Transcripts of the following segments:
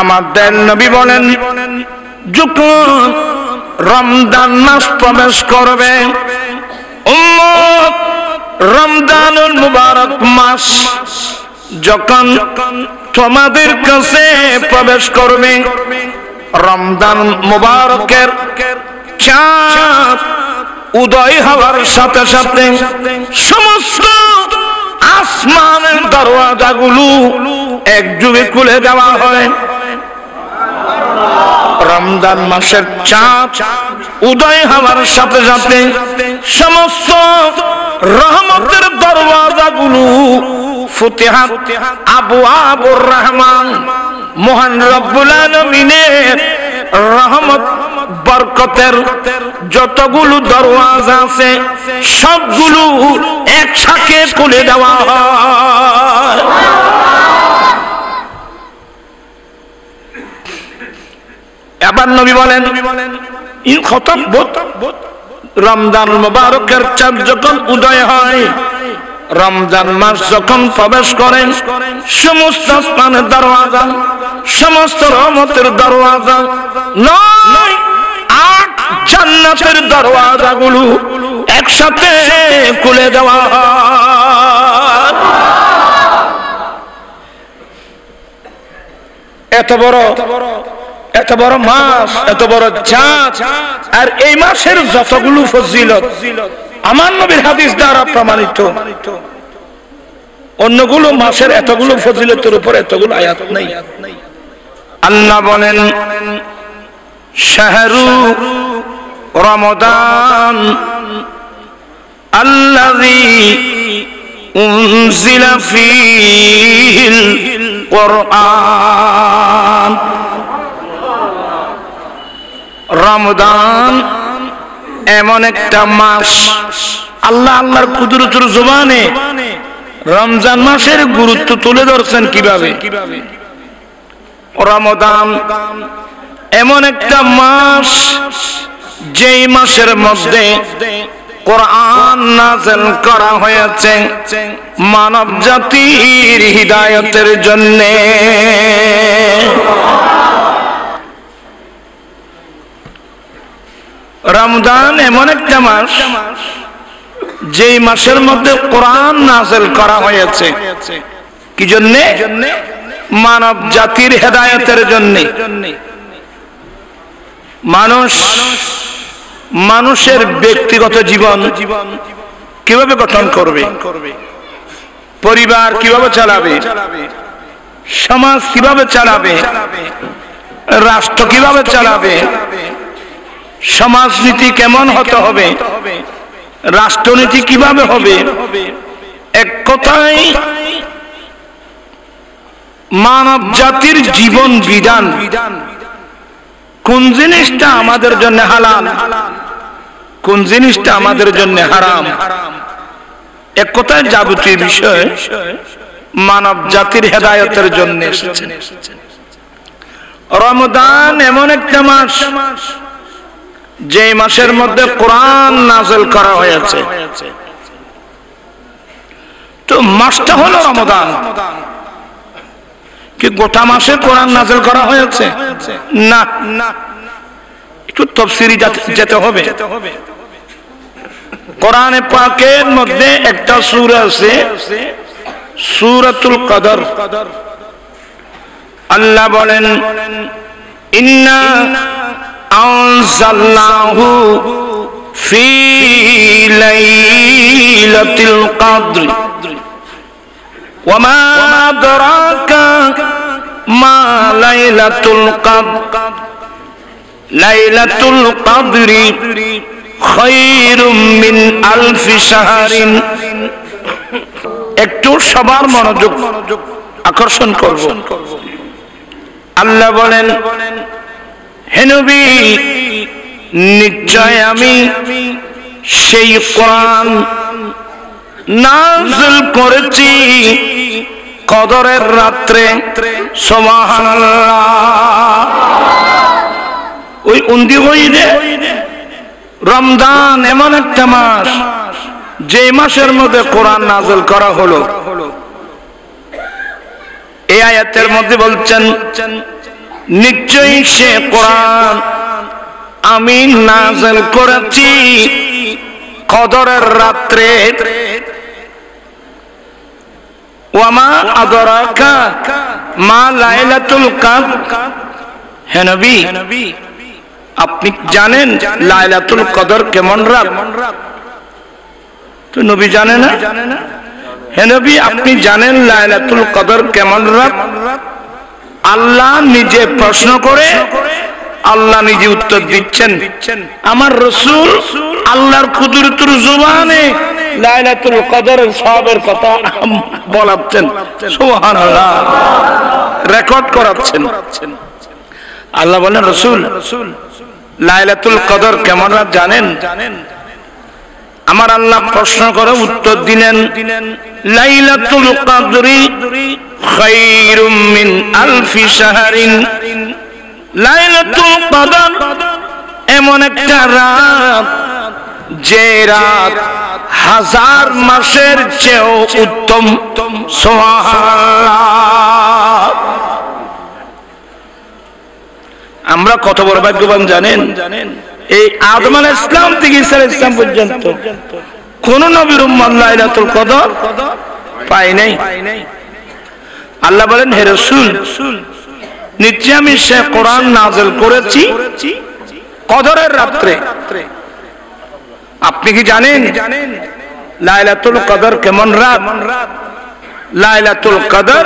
আমাদের নবী বলেন যখন রমজান মাস প্রবেশ করবে, উম্মত রমজানুল মুবারক মাস যখন তোমাদের কাছে প্রবেশ করবে, রমজান মুবারকের চাঁদ উদয় হওয়ার সাথে সাথে সমস্ত আসমানের দরওয়াজাগুলো একযোগে খুলে দেওয়া হয়। রমজান মাসের চাঁদ উদয় হওয়ার সাথে সাথে সমস্ত রহমতের দরওয়াজাগুলো ফুতিহাত আবওয়াবুর রহমান, মহান রব্বুল আলামিনের রহমত বরকতের যতগুলো দরওয়াজা আছে সবগুলো একসাথে খুলে দেওয়া হয়। এবার নবী বলেন ইন খতব রমজান মুবারকের চাঁদ যখন উদয় হয়, রমজান মাস যখন প্রবেশ করেন, সমস্ত আসমানের দরওয়াজা, সমস্ত রহমতের দরওয়াজা, 9-8 জান্নাতের দরওয়াজাগুলো একসাথে খুলে দেওয়া হয়। এত বড় মাস, এত বড় চাঁদ, আর এই মাসের যতগুলো ফজিলত আমার নবীর হাদিস দ্বারা প্রমাণিত। অন্যগুলো মাসের এতগুলো ফজিলতের উপর এতগুলো আয়াত নেই। আল্লাহ বলেন শাহরু রমাদান আল্লাযী উনজিলা ফীহিল কুরআন। রমজান এমন একটা মাস, আল্লাহর কুদরতের জবানে রমজান মাসের গুরুত্ব তুলে ধরছেন কিভাবে। রমজান এমন একটা মাস যেই মাসের মধ্যে কোরআন নাযিল করা হয়েছে মানব জাতির হিদায়াতের জন্য। রমজান এমন একটা মাস যেই মাসের মধ্যে কোরআন নাযিল করা হয়েছে কি জন্য? মানব জাতির হেদায়েতের জন্য। মানুষের ব্যক্তিগত জীবন কিভাবে গঠন করবে, পরিবার কিভাবে চালাবে, সমাজ কিভাবে চালাবে, রাষ্ট্র কিভাবে চালাবে, সমাজনীতি কেমন হতে হবে, রাষ্ট্রনীতি কিভাবে হবে, এক কথায় মানব জাতির জীবন বিধান, কোন জিনিসটা আমাদের জন্য হালাল, কোন জিনিসটা আমাদের জন্য হারাম, এক কথায় যাবতীয় বিষয় মানব জাতির হেদায়েতের জন্য এসেছে। রমজান এমন একটা মাস যে মাসের মধ্যে কোরআন নাযিল করা হয়েছে। তো মাসটা হলো রমজান। কি গোটা মাসে কোরআন নাযিল করা হয়েছে? না, একটু তাফসীরে যেতে হবে। কোরআনে পাকের মধ্যে একটা সূরা আছে সূরাতুল কদর। আল্লাহ বলেন ইন্না আনজালনাহু ফি লাইলাতিল কদর ওয়া মা আদরাকা মা লাইলাতুল কদর লাইলাতুল কদরি খায়রুম মিন আলফি শাহরিন। একটু সবার মনোযোগ আকর্ষণ করব। আল্লাহ বলেন হে নবী নিশ্চয় আমি সেই কোরআন নাযিল করেছি কদরের রাত্রে। সুবহানাল্লাহ। ওই উন্দি হইলে রমজান এমন একটা মাস যে মাসের মধ্যে কোরআন নাযিল করা হলো। এই আয়াতের মধ্যে বলছেন নিশ্চয়ই সে কোরআন আমি নাযিল করেছি কদরের রাত্রে। ওয়ামা আদরাকা মা লাইলাতুল কদর। হে নবী, আপনি জানেন লাইলাতুল কদর কেমন রাত? তো নবী জানে না? হে নবী, আপনি জানেন লাইলাতুল কদর কেমন রাত? আল্লাহ নিজে প্রশ্ন করে আল্লাহ নিজে উত্তর দিচ্ছেন। আমার রাসূল আল্লাহর কুদরতের জবানে লাইলাতুল কদরের সওয়াবের কথা বলাচ্ছেন। সুবহানাল্লাহ, রেকর্ড করাচ্ছেন। আল্লাহ বলেন, রাসূল লাইলাতুল কদর কেমন রাত জানেন? আমার আল্লাহ প্রশ্ন করে উত্তর দিলেন, লাইলাতুল কদরি খায়রুম মিন আলফি শাহরিন। লাইলাতুল কদর এমন একটা রাত যে রাত হাজার মাসের চেয়েও উত্তম। সুবহানাল্লাহ। আমরা কত বড় ভাগ্যবান জানেন? এই আদম আলাইহিস সালাম থেকে ঈসা আলাইহিস সালাম পর্যন্ত কোন নবীর উম্মত লাইলাতুল কদর পায় নাই। আল্লাহ বলেন, হে রাসূল, নিশ্চয় আমি সে কোরআন নাযিল করেছি কদরের রাত্রে। আপনি কি জানেন লাইলাতুল কদর কেমন রাত? লাইলাতুল কদর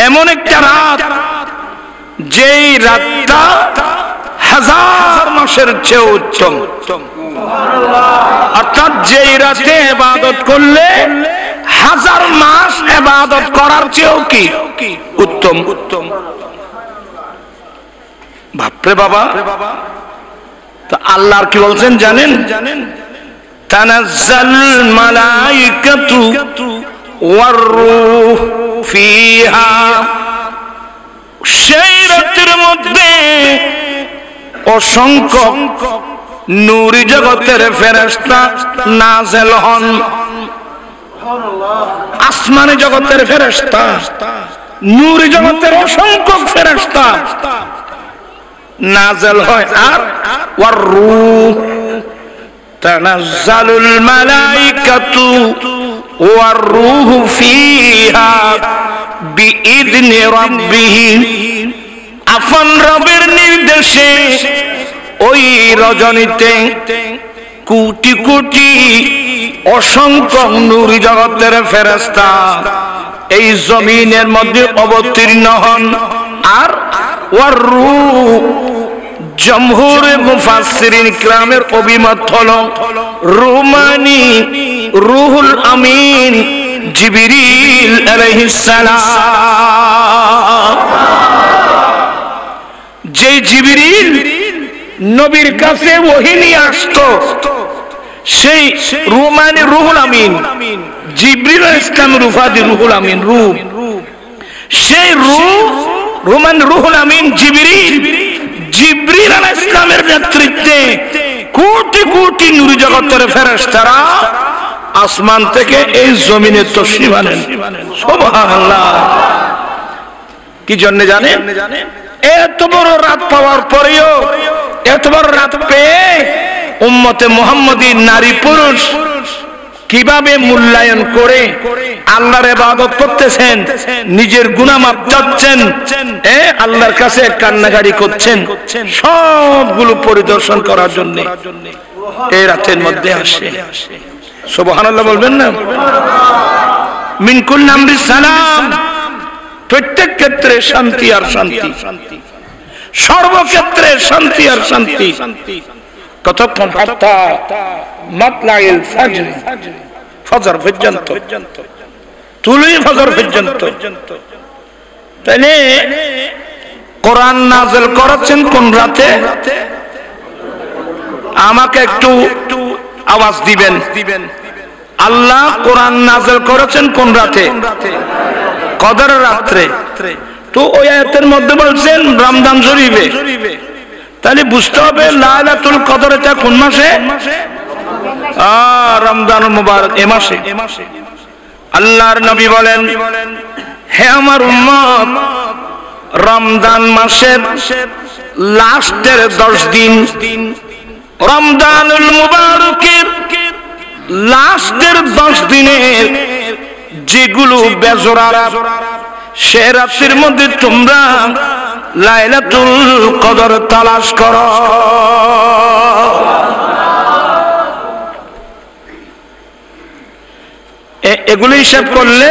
এমন একটা রাত যেই রাতটা হাজার মাসের চেয়ে উত্তম। অর্থাৎ যেই রাতে ইবাদত করলে হাজার মাস ইবাদত করার চেয়েও কি উত্তম। বাপরে বাবা, তো আল্লাহর কি বলছেন জানেন? তানাজ্জাল মালাইকাতু ওয়ার রূহ ফিহা। সেই রাতের মধ্যে অসংখ্য নূরি জগতের ফেরেশতা নাযিল হন। আসমানি জগতের ফেরেশতা, নূরি জগতের অসংখ্য ফেরেশতা নাযিল হয়। আর ওয়ার রূহ, তানাজ্জালুল মালাইকাতু ওয়ার রূহ ফিহা বিইذনি রাব্বিহিম। আপন রবের নির্দেশে ওই রজনীতে কোটি কোটি অসংখ্য নূরি জগতের ফেরেশতা এই জমিনের মধ্যে অবতীর্ণ হন। আর ওয়ার রূহ, জমহুরে মুফাসসিরিন কিরামের অভিমত হলো রুমানি রুহুল আমিন জিবরিল আলাইহিস সালাম। যে জিবরিল নবীর কাছে ওহী নিয়ে আসতো, সেই রুমানি রুহুল আমিন, জিবরিল আলাইহিস সালামের উপাধি রুহুল আমিন, রূহ। সেই রূহ রুমানি রুহুল আমিন জিবরিল আলাইহিস সালামের নেতৃত্বে কোটি কোটি নূরি জগতের ফেরেশতারা আসমান থেকে এই জমিনে তশরিফ আনেন। সুবহানাল্লাহ। কি জন্য জানেন? এত বড় রাত পাওয়ার পরেও, এত বড় রাত পেয়ে উম্মতে মুহাম্মদী নারী পুরুষ কিভাবে মূল্যায়ন করে আল্লাহর ইবাদত করতেছেন, নিজের গুনাহ মাফ চাচ্ছেন, আল্লাহর কাছে কান্নাকাটি করছেন, সবগুলো পরিদর্শন করার জন্য এই রাতের মধ্যে আসে। সুবহানাল্লাহ বলবেন না? মিন কুল্লি আমরি সালাম, প্রত্যেক ক্ষেত্রে শান্তি আর শান্তি, সর্বক্ষেত্রে শান্তি আর শান্তি। কতক্ষণ? হাত্তা মাতলাইল ফজর, ফজর পর্যন্ত, তুলুই ফজর পর্যন্ত। তাইলে কোরআন নাযিল করেছেন কোন রাতে? আমাকে একটু আওয়াজ দিবেন। আল্লাহ কোরআন নাযিল করেছেন কোন রাতে? কদরের রাত্রে। তো ওই আয়াতের মধ্যে বলছেন রমজান শরীফে। তাহলে বুঝতে হবে লাইলাতুল কদর এটা কোন মাসে? রমজান মুবারক এ মাসে। আল্লাহর নবী বলেন, হে আমার উম্মত, রমজান মাসের লাস্টের 10 দিন, রমজানুল মুবারকের লাস্টের 10 দিনের যেগুলো বেজোড়া রাত, সে রাতের মধ্যে তোমরা লাইলাতুল কদর তালাশ করো। এগুলো হিসাব করলে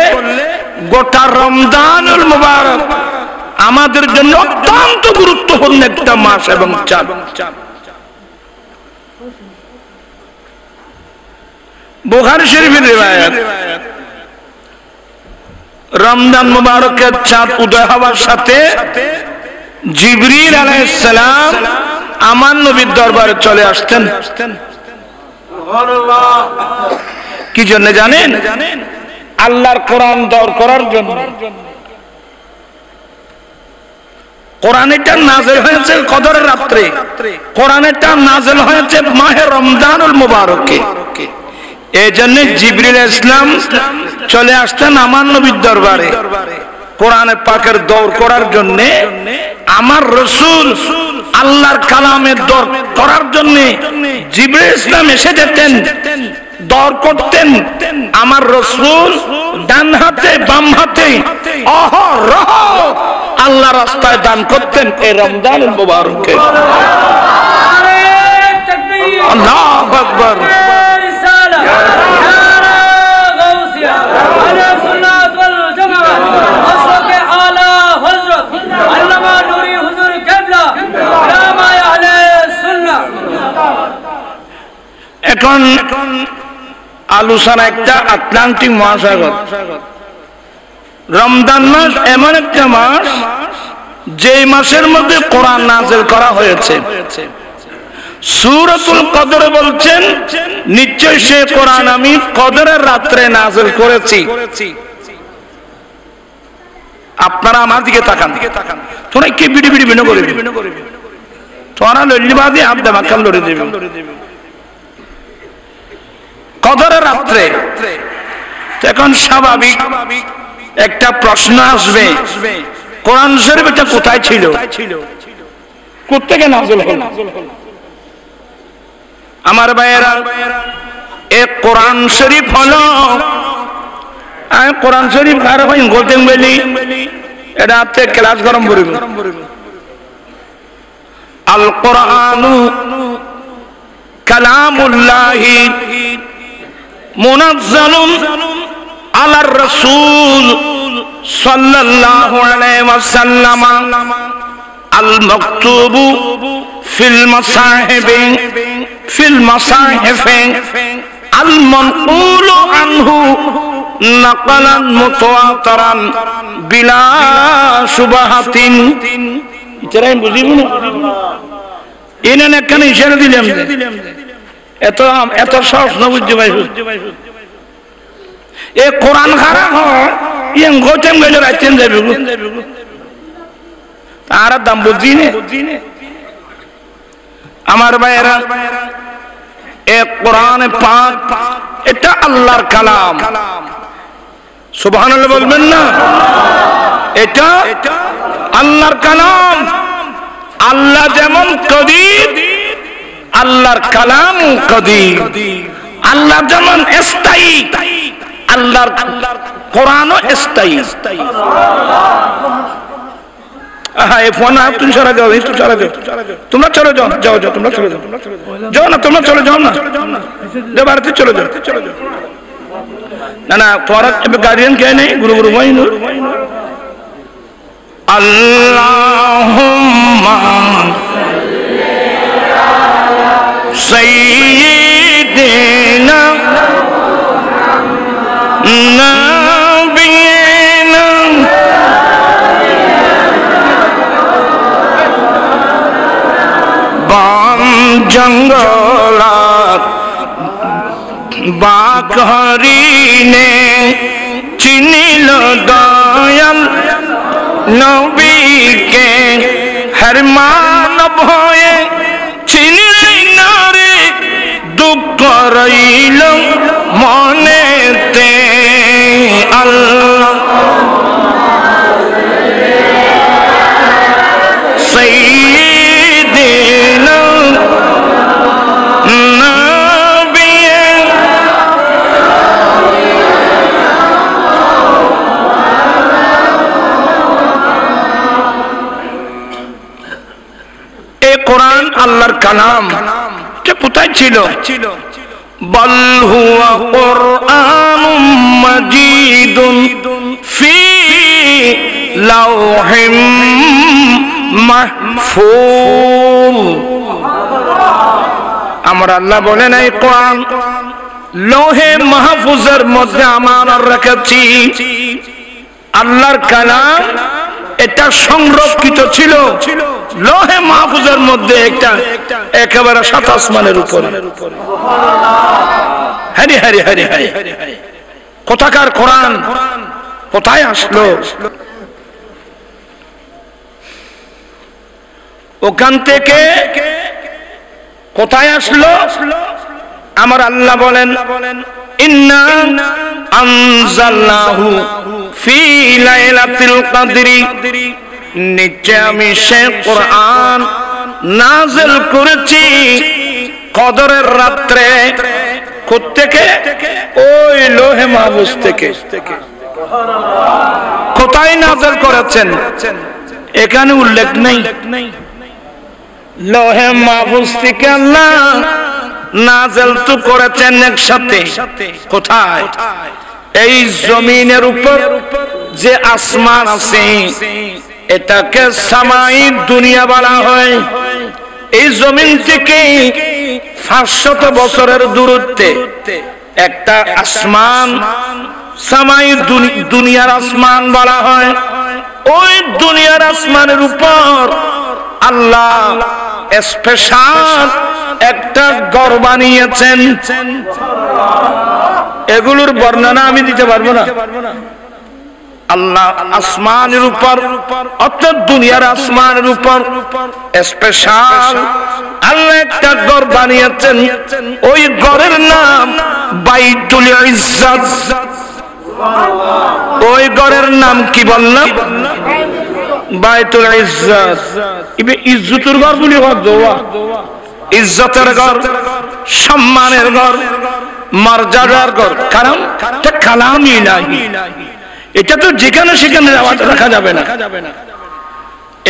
গোটা রমজানুল মুবারক আমাদের জন্য অত্যন্ত গুরুত্বপূর্ণ একটা মাস এবং চাঁদ। বুখারী শরীফের রিওয়ায়াত, রমজান মুবারকের চাঁদ উদয় হওয়ার সাথে জিবরিল আলাইহিস সালাম আমার নবীর দরবারে চলে আসতেন। সুবহানাল্লাহ। কি জন্য জানেন? আল্লাহর কোরআন দৌড় করার জন্য। কোরআনটা নাযিল হয়েছে কদরের রাত্রে, কোরআনটা নাযিল হয়েছে মাহে রমজানুল মুবারকে। এই জন্য জিবরিল ইসলাম চলে আসতেন আমার নবীর দরবারে কোরআন পাকের দৌড় করার জন্য। আমার রাসূল আল্লাহর কালামের দৌড় করার জন্য জিবরিল ইসলাম এসে যেতেন, দৌড় করতেন। আমার রাসূল ডান হাতে বাম হাতে অহরহ আল্লাহর রাস্তায় দান করতেন এই রমজানুল মুবারকে। আল্লাহু আকবার। এখন আলোচনা একটা আটলান্টিক মহাসাগর। রমজান মাস এমন একটা মাস যে মাসের মধ্যে কোরআন নাযিল করা হয়েছে। সূরাতুল কদর বলছেন নিশ্চয় সে কোরআন আমি কদরের রাত্রে নাযিল করেছি। আপনারা আমার দিকে তাকান, তোরা কি বিড়ি বিড়ি বিনো করে তোরা লল্লিবাদী আবদা মাকাল লড়ে দেবে। কদরের রাত্রে এখন স্বাভাবিক একটা প্রশ্ন আসবে, কোরআন শরীফ এটা কোথায় ছিল, কোত্থেকে নাযিল হলো? আমার ভাইয়েরা, এই কোরআন শরীফ হলো, আমি কোরআন শরীফ কার ভাই গোলতেন বলি এটা আপনি ক্লাস গরম করবে। আল কোরআনু কালামুল্লাহি মুনাজ্জালুন আলার রাসূল সাল্লাল্লাহু আলাইহি ওয়াসাল্লাম আল মাকতুবু ফিল মাসাহিফি আল মানকুলু আনহু নাকালান মুতাওয়াতিরান বিলা শুবহাতিন। এটাই বুঝিব না, এনে কেন ইশারা দিলাম এত এত সহজ না বুঝতে পারছো? এ কোরআন খারাপ হয় ইয়ে গোটেম গেলে রাইতেন যাবে তার দাম বুঝি নে। আমার ভাইয়েরা, এ কোরআন পাক এটা আল্লাহর কালাম। সুবহানাল্লাহ বলবেন না? এটা আল্লাহর কালাম। আল্লাহ যেমন কদির, আল্লাহর কালাম কদির। আল্লাহ যেমন স্থায়ী, আল্লাহর কোরআনও স্থায়ী। হ্যাঁ, এই ফোন তুমি চলে যাও, একটু চলে যাও, তোমরা চলে যাও, যাও যাও, তোমরা চলে যাও, যাও না, তোমরা চলে যাও না, বাড়িতে চলে যাও, চলে যাও। না না, তোরা গার্ডিয়ান কে নেই, গুরু গুরু ভাই আল্লাহুম্মা সাইয়্যিদিনা নাবিয়িনা বন জঙ্গলাত বাক হরিণে চিনিল দয়াল নবীকে, হর মানব হয়ে চিনিল নারে, দুঃখ রইল মনেতে। আল্লাহ কোরআন আল্লাহর কালাম, এটা কোথায় ছিল? বল হুয়া কুরআনুম মাজিদুন ফি লাওহিম মাহফুজ। আমরা আল্লাহ বলেন এই কোরআন লৌহে মাহফুজের মধ্যে আমানত রেখেছি। আল্লাহর কালাম এটা সংরক্ষিত ছিল লৌহে মাহফুজের মধ্যে, একটা একেবারে সাত আসমানের উপরে। হরি হরি হরি হরি। কোথাকার কোরআন কোথায় আসলো? ওখান থেকে কোথায় আসলো? আমার আল্লাহ বলেন ইন্না আনজালনাহু ফি লাইলাতিল কদরি, নিশ্চয় আমি সে কোরআন নাযিল করেছি কদরের রাত্রে। কোত্থেকে? ওই লোহে মাহফুজ থেকে। কোথায় নাযিল করেছেন এখানে উল্লেখ নেই। লোহে মাহফুজ থেকে আল্লাহ নাযিল তো করেছেন একসাথে। কোথায়? এই জমিনের উপর যে আসমান আছে এটাকে সামাই দুনিয়া বলা হয়। এই জমিন থেকে 500 বছরের দূরত্বে একটা আসমান সামাই দুনিয়ার আসমান বলা হয়। ওই দুনিয়ার আসমানের উপর আল্লাহ স্পেশাল একটা ঘর বানিয়েছেন। এগুলোর বর্ণনা আমি দিতে পারবো না। আল্লাহ আসমানের উপর, অর্থাৎ দুনিয়ার আসমানের উপর স্পেশাল আল্লাহ একটা ঘর বানিয়েছেন। ওই ঘরের নাম বাইতুল ইজ্জত। ওই ঘরের নাম কি বললাম? বাইতুল ইজ্জত। ইজ্জতের ঘর বলি, ইজ্জতের ঘর, সম্মানের ঘর, মর্যাদার ঘর। কারণ এটা কালাম ইলাহি, এটা তো যেখানে সেখানে রাখা যাবে না।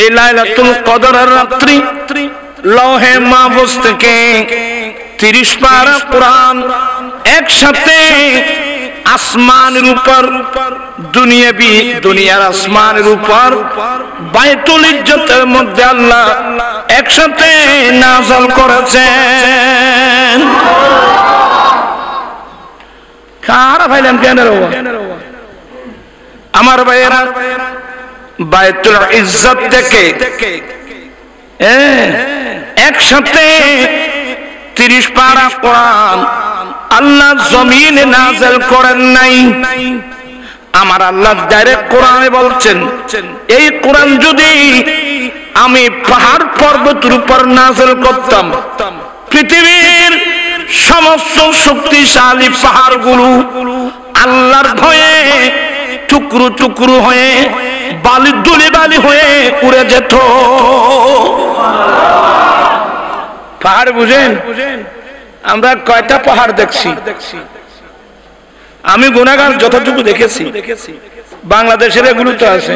এই লাইলাতুল কদরের রাত্রি লৌহে মাহফুজ থেকে 30 পারা কোরআন একসাথে আসমানের উপর, দুনিয়ার আসমানের উপর বাইতুল ইজ্জতের মধ্যে আল্লাহ একসাথে নাযিল করেছেন। কারা ভাইলাম কেন আমার ভাইয়েরা? বাইতুল ইজ্জত থেকে একসাথে 30 পারা কোরআন আল্লাহ জমিনে নাযিল করেন নাই। আমার আল্লাহ ডাইরেক্ট কোরআনে বলছেন এই কোরআন যদি আমি পাহাড় পর্বতের উপর নাযিল করতাম, পৃথিবীর সমস্ত শক্তিশালী পাহাড়গুলো আল্লাহর ভয়ে টুকরো টুকরো হয়ে বালি ধুলিবালি হয়ে উড়ে যেত। পাহাড় বুঝেন? আমরা কয়টা পাহাড় দেখছি? আমি গুনাহগার যতটুকু দেখেছি, বাংলাদেশের এগুলো তো আছে।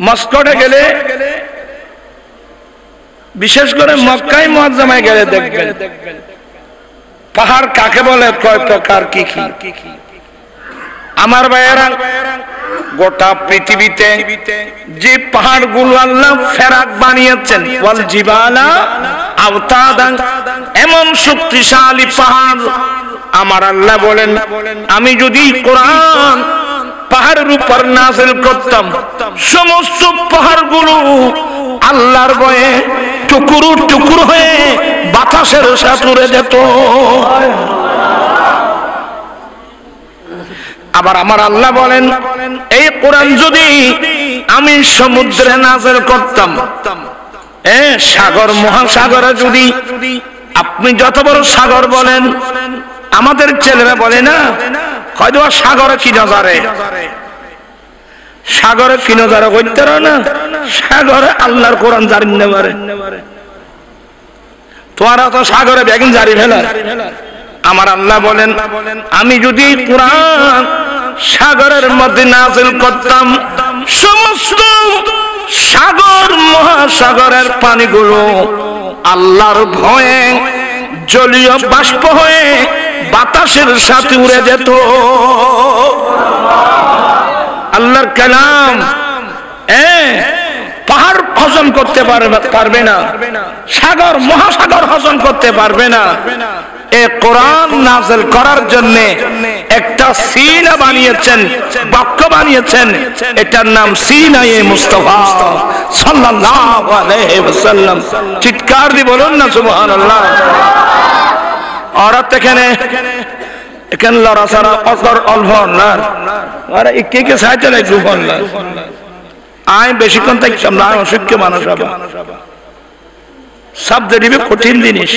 মস্কোতে গেলে, বিশেষ করে মক্কায় মুআজ্জামায় গেলে দেখবেন পাহাড় কাকে বলে, কয় প্রকার, কি কি। আমার ভাইয়েরা, গোটা পৃথিবীতে যে পাহাড়গুলো আল্লাহ ফেরাক বানিয়েছেন, ওয়াল জিবালা আওতাদান, এমন শক্তিশালী পাহাড় আমার আল্লাহ বলেন আমি যদি কোরআন পাহাড়ের উপর নাযিল করতাম, সমস্ত পাহাড়গুলো আল্লাহর ভয়ে টুকরো টুকরো হয়ে বাতাসের সাথে উড়ে যেত। আবার আমার আল্লাহ বলেন এই কোরআন যদি আমি সমুদ্রে নাযিল করতাম, সাগর মহাসাগরে যদি, আপনি যত বড় সাগর বলেন, আমাদের ছেলেরা বলে না হয়তো সাগরে কি নজারে, সাগরে কি নজারে করতে না, সাগরে আল্লাহর কোরআন জারি না পারে। তোরা তো সাগরে বেগিন জারি ফেলা। আমার আল্লাহ বলেন আমি যদি কোরআন সাগরের মধ্যে নাযিল করতাম, সমস্ত সাগর মহাসাগরের পানিগুলো আল্লাহর ভয়ে জলীয় বাষ্প হয়ে বাতাসের সাথে উড়ে যেত। আল্লাহর কালাম পাহাড় হজম করতে পারবে না, সাগর মহাসাগর হজম করতে পারবে না। এই কোরআন নাযিল করার জন্য একটা সিনা বানিয়েছেন, বাক্য বানিয়েছেন, এটার নাম সিনায়ে মুস্তাফা সাল্লাল্লাহু আলাইহি ওয়াসাল্লাম। চিৎকার দিয়ে বলুন না সুবহানাল্লাহ। औरत এখানে লড়াছাড়া অকর অলভন না আরে কে সাইতে নাই সুবহানাল্লাহ। আই বেশিক্ষণ থাকতাম না, অসুখ্য মানুষ হবে, শব্দ দিবে কঠিন জিনিস।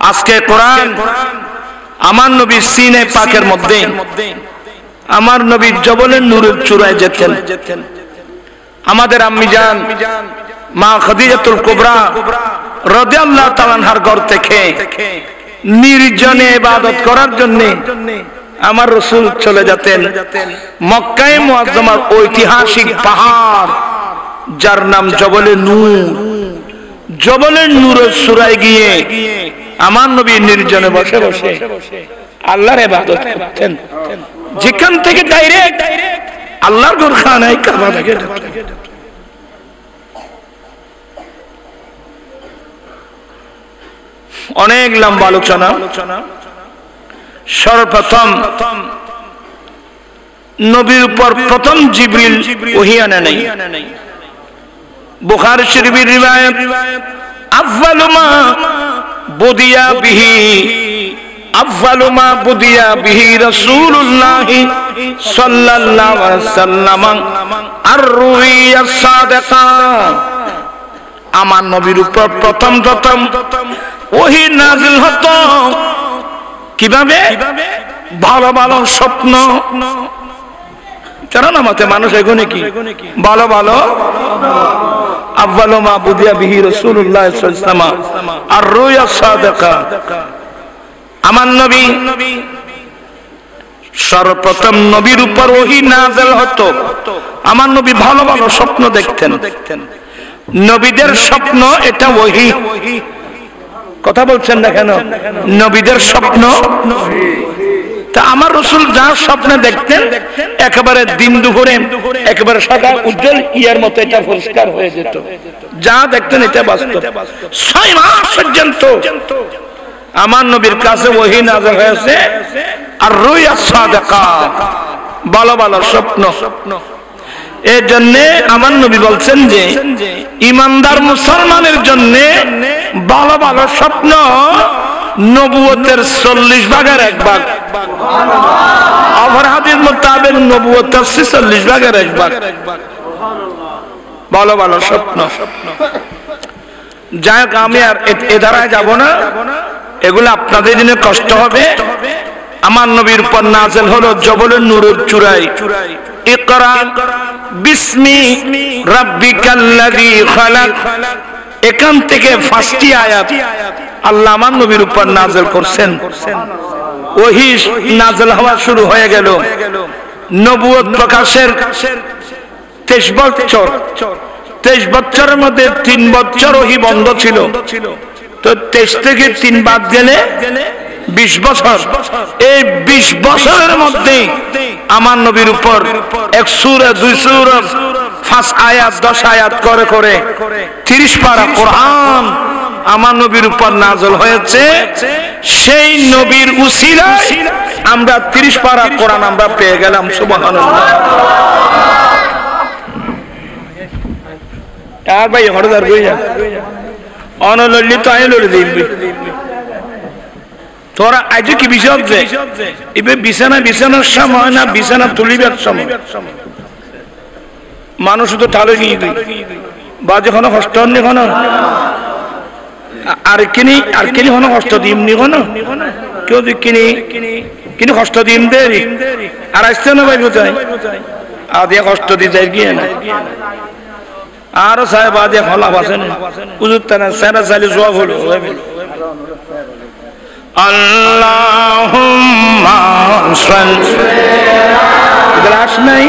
আজকে কোরআন আমার নবী সিনে পাকের মধ্যে, আমার নবী জবলের নূরের চূড়ায় যেতেন। আমাদের আম্মি জান মা খাদিজাতুল কুবরা রাদিয়াল্লাহু তাআলা আনহার ঘর থেকে নির্জনে ইবাদত করার জন্য আমার রাসূল চলে যেতেন মক্কায়ে মুআজ্জামার ঐতিহাসিক পাহাড় যার নাম জবলে নূর। জবলের নূরের চূড়ায় গিয়ে আমার নবী নির্জনে বসে বসে আল্লাহর ইবাদত করতেন, যেখান থেকে ডাইরেক্ট আল্লাহর ঘরখানায় কাবা থেকে। অনেক লম্বা আলোচনা। সর্বপ্রথম নবীর উপর প্রথম জিবরিল ওহী আনে নাই। বুখারী শরীফের রিওয়ায়াত, আফযালু মা বুদিয়া বিহি রাসূলুল্লাহ সাল্লাল্লাহু আলাইহি ওয়াসাল্লাম আর-রুইয়া সাদিকা। আমার নবীর উপর প্রথম ওহী নাযিল হতো কিভাবে? ভালো ভালো স্বপ্ন। জানো না মতে মানুষ এগুলো কি ভালো ভালো। আফযালু মা বুদিয়া বিহি রাসূলুল্লাহ সাল্লাল্লাহু আলাইহি ওয়াসাল্লাম আর-রুইয়া সাদিকা। আমার নবী সর্বপ্রথম নবীর উপর ওহী নাযিল হতো। আমার নবী ভালো ভালো স্বপ্ন দেখতেন। নবীদের স্বপ্ন এটা ওহী। কথা বলছেন না কেন? নবীদের স্বপ্ন। তা আমার রাসূল যা স্বপ্ন দেখতেন একেবারে দিন দুপুরে একেবারে সাদা উজ্জ্বল ইয়ার মতো এটা পরিষ্কার হয়ে যেত। যা দেখতেন এটা বাস্তব। 6 মাস পর্যন্ত আমার নবীর কাছে ওহী নাযিল হয়েছে আর রুইয়া সাদিকা, ভালো ভালো স্বপ্ন। এই জন্য আমার নবী বলছেন যে ইমানদার মুসলমানের জন্য ভালো ভালো স্বপ্ন নবুয়তের 40 ভাগের 1 ভাগ। আবার হাদিস মোতাবেক নবুয়তের 46 ভাগের 1 ভাগ ভালো ভালো স্বপ্ন। যাক আমি আর এ ধারায় যাব না, এগুলো আপনাদের জন্য কষ্ট হবে। আমার নবীর উপর নাযিল হলো জবলের নূরের চূড়ায়, ইকরা বিসমি রাব্বিকাল্লাযী খালাক। এখান থেকে 5টি আয়াত আল্লাহ আমার নবীর উপর নাযিল করছেন। ওহী নাযিল হওয়া শুরু হয়ে গেল। নবুয়ত প্রকাশের 23 বছর। 23 বছরের মধ্যে 3 বছর ওহী বন্ধ ছিল। তো 23 থেকে 3 বাদ গেলে 20 বছর। এই 20 বছরের মধ্যে আমার নবীর উপর 1 সূরা 2 সূরা 5 আয়াত 10 আয়াত করে করে 30 পারা কোরআন আমার নবীর উপর নাযিল হয়েছে। সেই নবীর উসিলায় আমরা 30 পারা কোরআন আমরা পেয়ে গেলাম। সুবহানাল্লাহ। আর ভাই হরদার কইয়া অনললি তো আইলো দিবি তোরা আজ কি বিষয় যে এবে বিছানার সময় না বিছানা তুলিবার সময় মানুষ তো ঠালো গিয়ে দিই বা যখন কষ্ট হননি কোন আর কিনি হন কষ্ট দিমনি কোন কেউ কিনি কষ্ট দিম দে আর আসতে না ভাই বোঝাই আদিয়া কষ্ট দিয়ে যায় গিয়ে না আর সাহেব আদিয়া ফলা বাসেন উজুর তানা সারা সালি জবাব হলো আল্লাহুম্মা সাল্লি গ্লাস নাই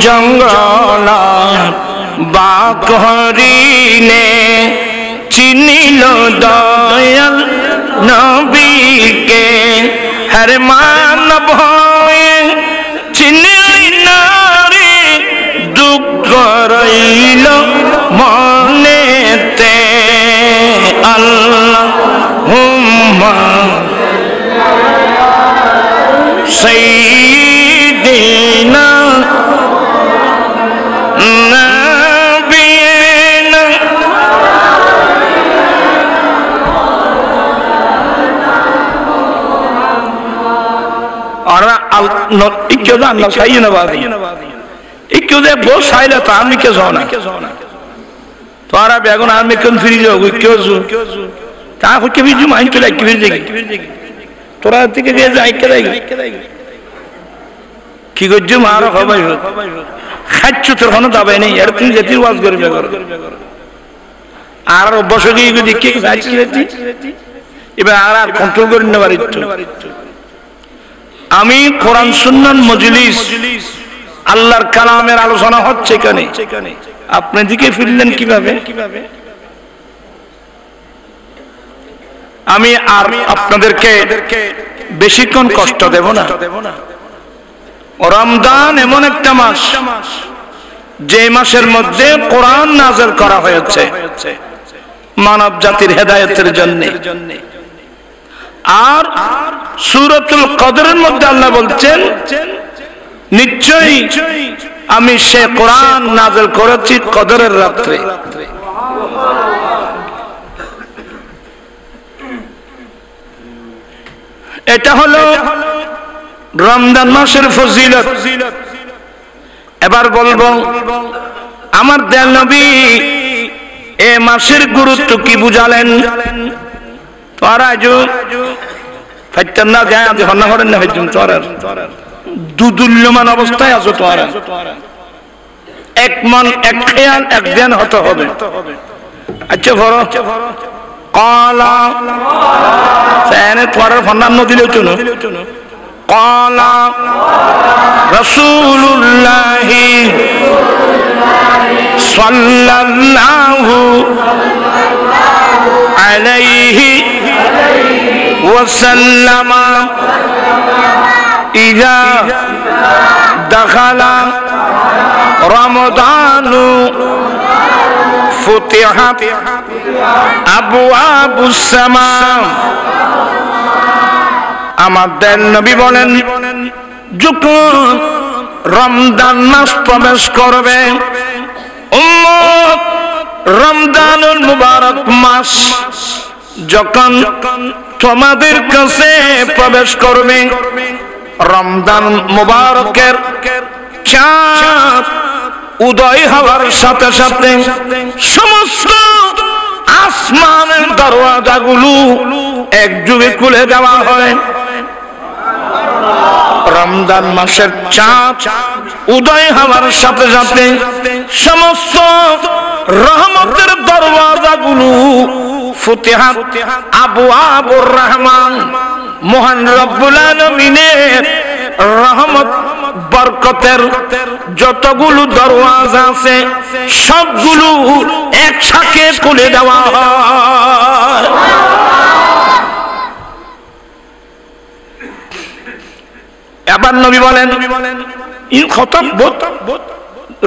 জঙ্গল বাঘ হরিণে চিনিল দয়াল নবীকে হর মানব হয়ে চিনিল নারী দুঃখ রইল মনেতে আল্লাহুম্মা সাইয়্যিদিনা নাবিয়িনা আরা আল ইকজা আল্লাহ সাইয়্যিনা বাদি ইকজা বো সাইলা তো আমি কে জানা তোরা বেগুন আমি কোন ফিরি যাও কিজু তা হচ্ছে বিজু মাইন চলে কি ফিরি যাই তোরা থেকে যে যাই কে যাই কি গজ্জু মারো হবাই খাচ্ছু তোর কোনো দাবাই নেই আর তুমি যেতে ওয়াজ করবে আর অভ্যাস গিয়ে দেখি যাচ্ছি যেতে এবার আর কন্ট্রোল করে নেবার ইচ্ছা আমি কোরআন সুন্নাত মজলিস আল্লাহর কালামের আলোচনা হচ্ছে এখানে আপনি দিকে ফিরলেন কিভাবে আমি আর আপনাদেরকে বেশিক্ষণ কষ্ট দেব না রমজান এমন একটা মাস যে মাসের মধ্যে কোরআন নাযিল করা হয়েছে মানব জাতির হেদায়েতের জন্য আর সূরাতুল কদরের মধ্যে আল্লাহ বলছেন নিশ্চয়ই আমি সে কোরআন নাযিল করেছি কদরের রাত্রে এটা হলো রমজান মাসের ফজিলত এবার বলবো আমার দয়াল নবী এই মাসের গুরুত্ব কি বুঝালেন তোরা যো ফাইতান না যায় আজ হন্না করেন না হইতুম তোরা দুদুল্যমান অবস্থায় আছো তোরা এক মন এক খেয়াল এক ধ্যান হতে হবে আচ্ছা বড় قالا سأنا توارا فنان نديلو چونو قالا رسول الله صلى الله عليه وسلم إذا دخل رمضان فتحت أبواب السماء আমাদের নবী বলেন যখন রমজান মাস প্রবেশ করবে উম্মত রমজানুল মুবারক মাস যখন তোমাদের কাছে প্রবেশ করবে রমজান মুবারকের চাঁদ উদয় হওয়ার সাথে সাথে সমস্ত আসমানের দরওয়াজাগুলো একযোগে খুলে দেওয়া হয় রমজান মাসের চাঁদ উদয় হওয়ার সাথে সাথে সমস্ত রহমতের দরওয়াজাগুলো ফুতিহাত আবওয়াবুর রহমান মহান রব্বুল আলামিনের রহমত বরকতের যতগুলো দরওয়াজা আছে সবগুলো একসাথে খুলে দেওয়া হয় এবার নবী বলেন ইন খতম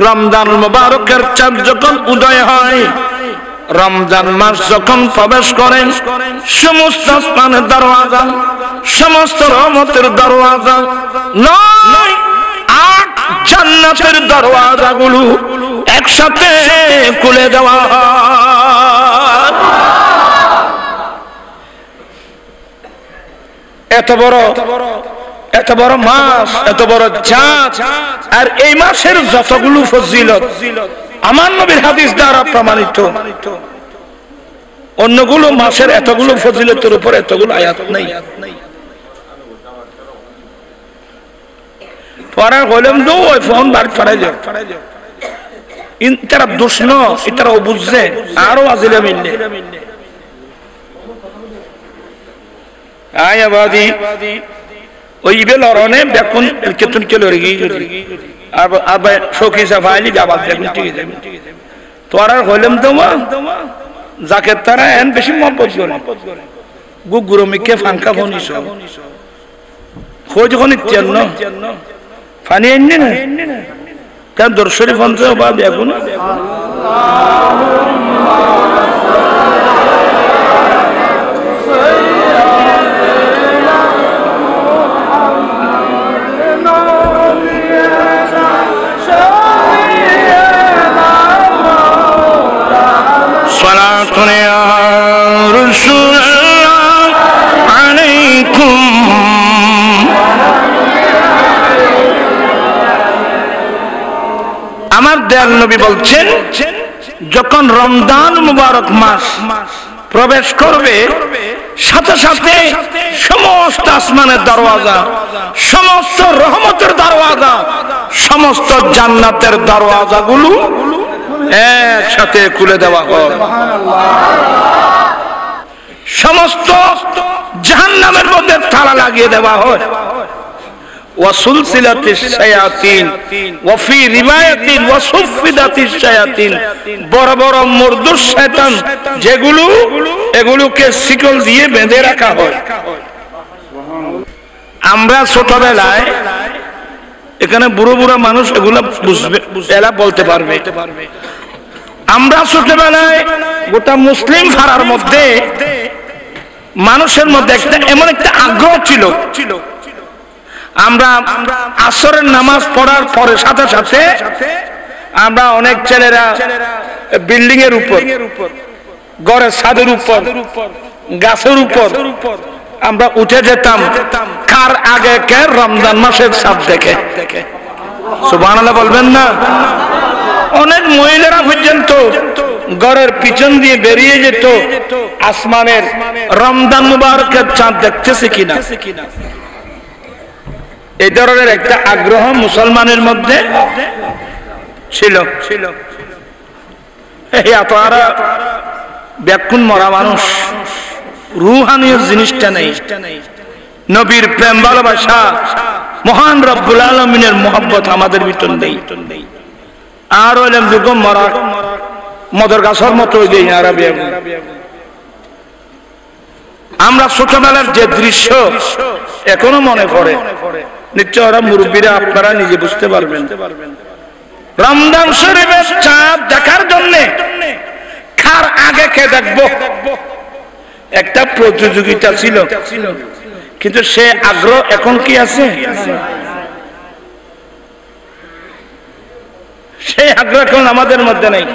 রমজান মুবারকের চাঁদ যখন উদয় হয় রমজান মাস যখন প্রবেশ করেন সমস্ত আসমানের দরওয়াজা সমস্ত রহমতের দরওয়াজা নয় 8 জান্নাতের দরওয়াজাগুলো একসাথে খুলে দেওয়া হয় এত বড় মাস এত বড় চাঁদ আর এই মাসের যতগুলো ফজিলত আমার নবীর হাদিস দ্বারা প্রমাণিত অন্যগুলো মাসের এতগুলো ফজিলতের উপর এতগুলো আয়াত নাই পরে হইলাম তো ওই ফোন বার ফাড়াই যাও তারা দোষ ন তারা বুঝছে আরো আজিলে মিললে আয় আবাদি ওই ইবে লরনে বেকুন কেতুন কে লড়ি আর সখী সাফাইলি যাবার দেখুন ঠিক আছে তো আর হইলাম তোমা যাকে তারা এন বেশি মহব্বত করে গুগুরমিকে ফাঙ্কা ফনিস খোঁজ যখন ইত্যান্ন ফানি এনে না কেন দর্শনী ফোন বা দেখুন আমার দয়াল নবী বলছেন যখন রমজান মুবারক মাস প্রবেশ করবে সাথে সাথে সমস্ত আসমানের দরওয়াজা সমস্ত রহমতের দরওয়াজা সমস্ত জান্নাতের দরওয়াজাগুলো একসাথে খুলে দেওয়া হয় সমস্ত জাহান্নামের মধ্যে তালা লাগিয়ে দেওয়া হয় ওয়াসুলসিলাতিশ শায়াতিন ওয়া ফি রিওয়ায়াতিন ওয়াসুফিদাতিশ শায়াতিন বড় বড় মুরদুস শয়তান যেগুলো এগুলোকে শিকল দিয়ে বেঁধে রাখা হয় আমরা ছোটবেলায় এখানে বুড়ো বুড়ো মানুষ এগুলো বুঝবে এরা বলতে পারবে আমরা ছোটবেলায় গোটা মুসলিম ফারার মধ্যে মানুষের মধ্যে একটা এমন একটা আগ্রহ ছিল আমরা আসরের নামাজ পড়ার পরে সাথে সাথে আমরা অনেক ছেলেরা বিল্ডিং এর উপর ঘরের ছাদের উপর গাছের উপর আমরা উঠে যেতাম কার আগে কে রমজান মাসের চাঁদ দেখে সুবহানাল্লাহ বলবেন না অনেক মহিলারা পর্যন্ত ঘরের পিছন দিয়ে বেরিয়ে যেত আসমানের রমজান মুবারকের চাঁদ দেখতেছে কিনা এই ধরনের একটা আগ্রহ মুসলমানের মধ্যে ছিল এতটা ব্যাকুল মরা মানুষ রুহানীয় জিনিসটা নেই নবীর প্রেম ভালোবাসা মহান রব্বুল আলামিনের মহব্বত আমাদের ভিতর নেই আর হইলাম যুগ মরা মদর গাছের মতো আমরা ছোটবেলার যে দৃশ্য এখনো মনে পড়ে নিশ্চয় ওরা মুরব্বীরা আপনারা নিজে বুঝতে পারবেন রমজান শরীফের চাঁদ দেখার জন্য কার আগে কে দেখবো একটা প্রতিযোগিতা ছিল কিন্তু সে আগ্রহ এখন কি আছে সেই আগ্রহ এখন আমাদের মধ্যে নেই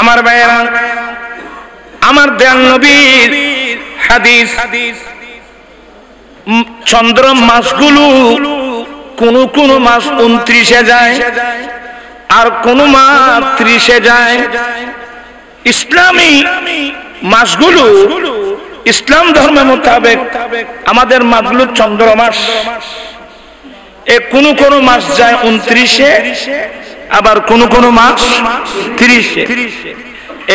আমার ভাইয়েরা আমার দয়াল নবীর হাদিস চন্দ্র মাসগুলো কোন মাস 29-এ যায় আর কোন মাস 30-এ যায় ইসলামী মাসগুলো ইসলাম ধর্মের মোতাবেক আমাদের মাসগুলো চন্দ্র মাস কোন মাস যায় 29-এ আবার কোন মাস 30-এ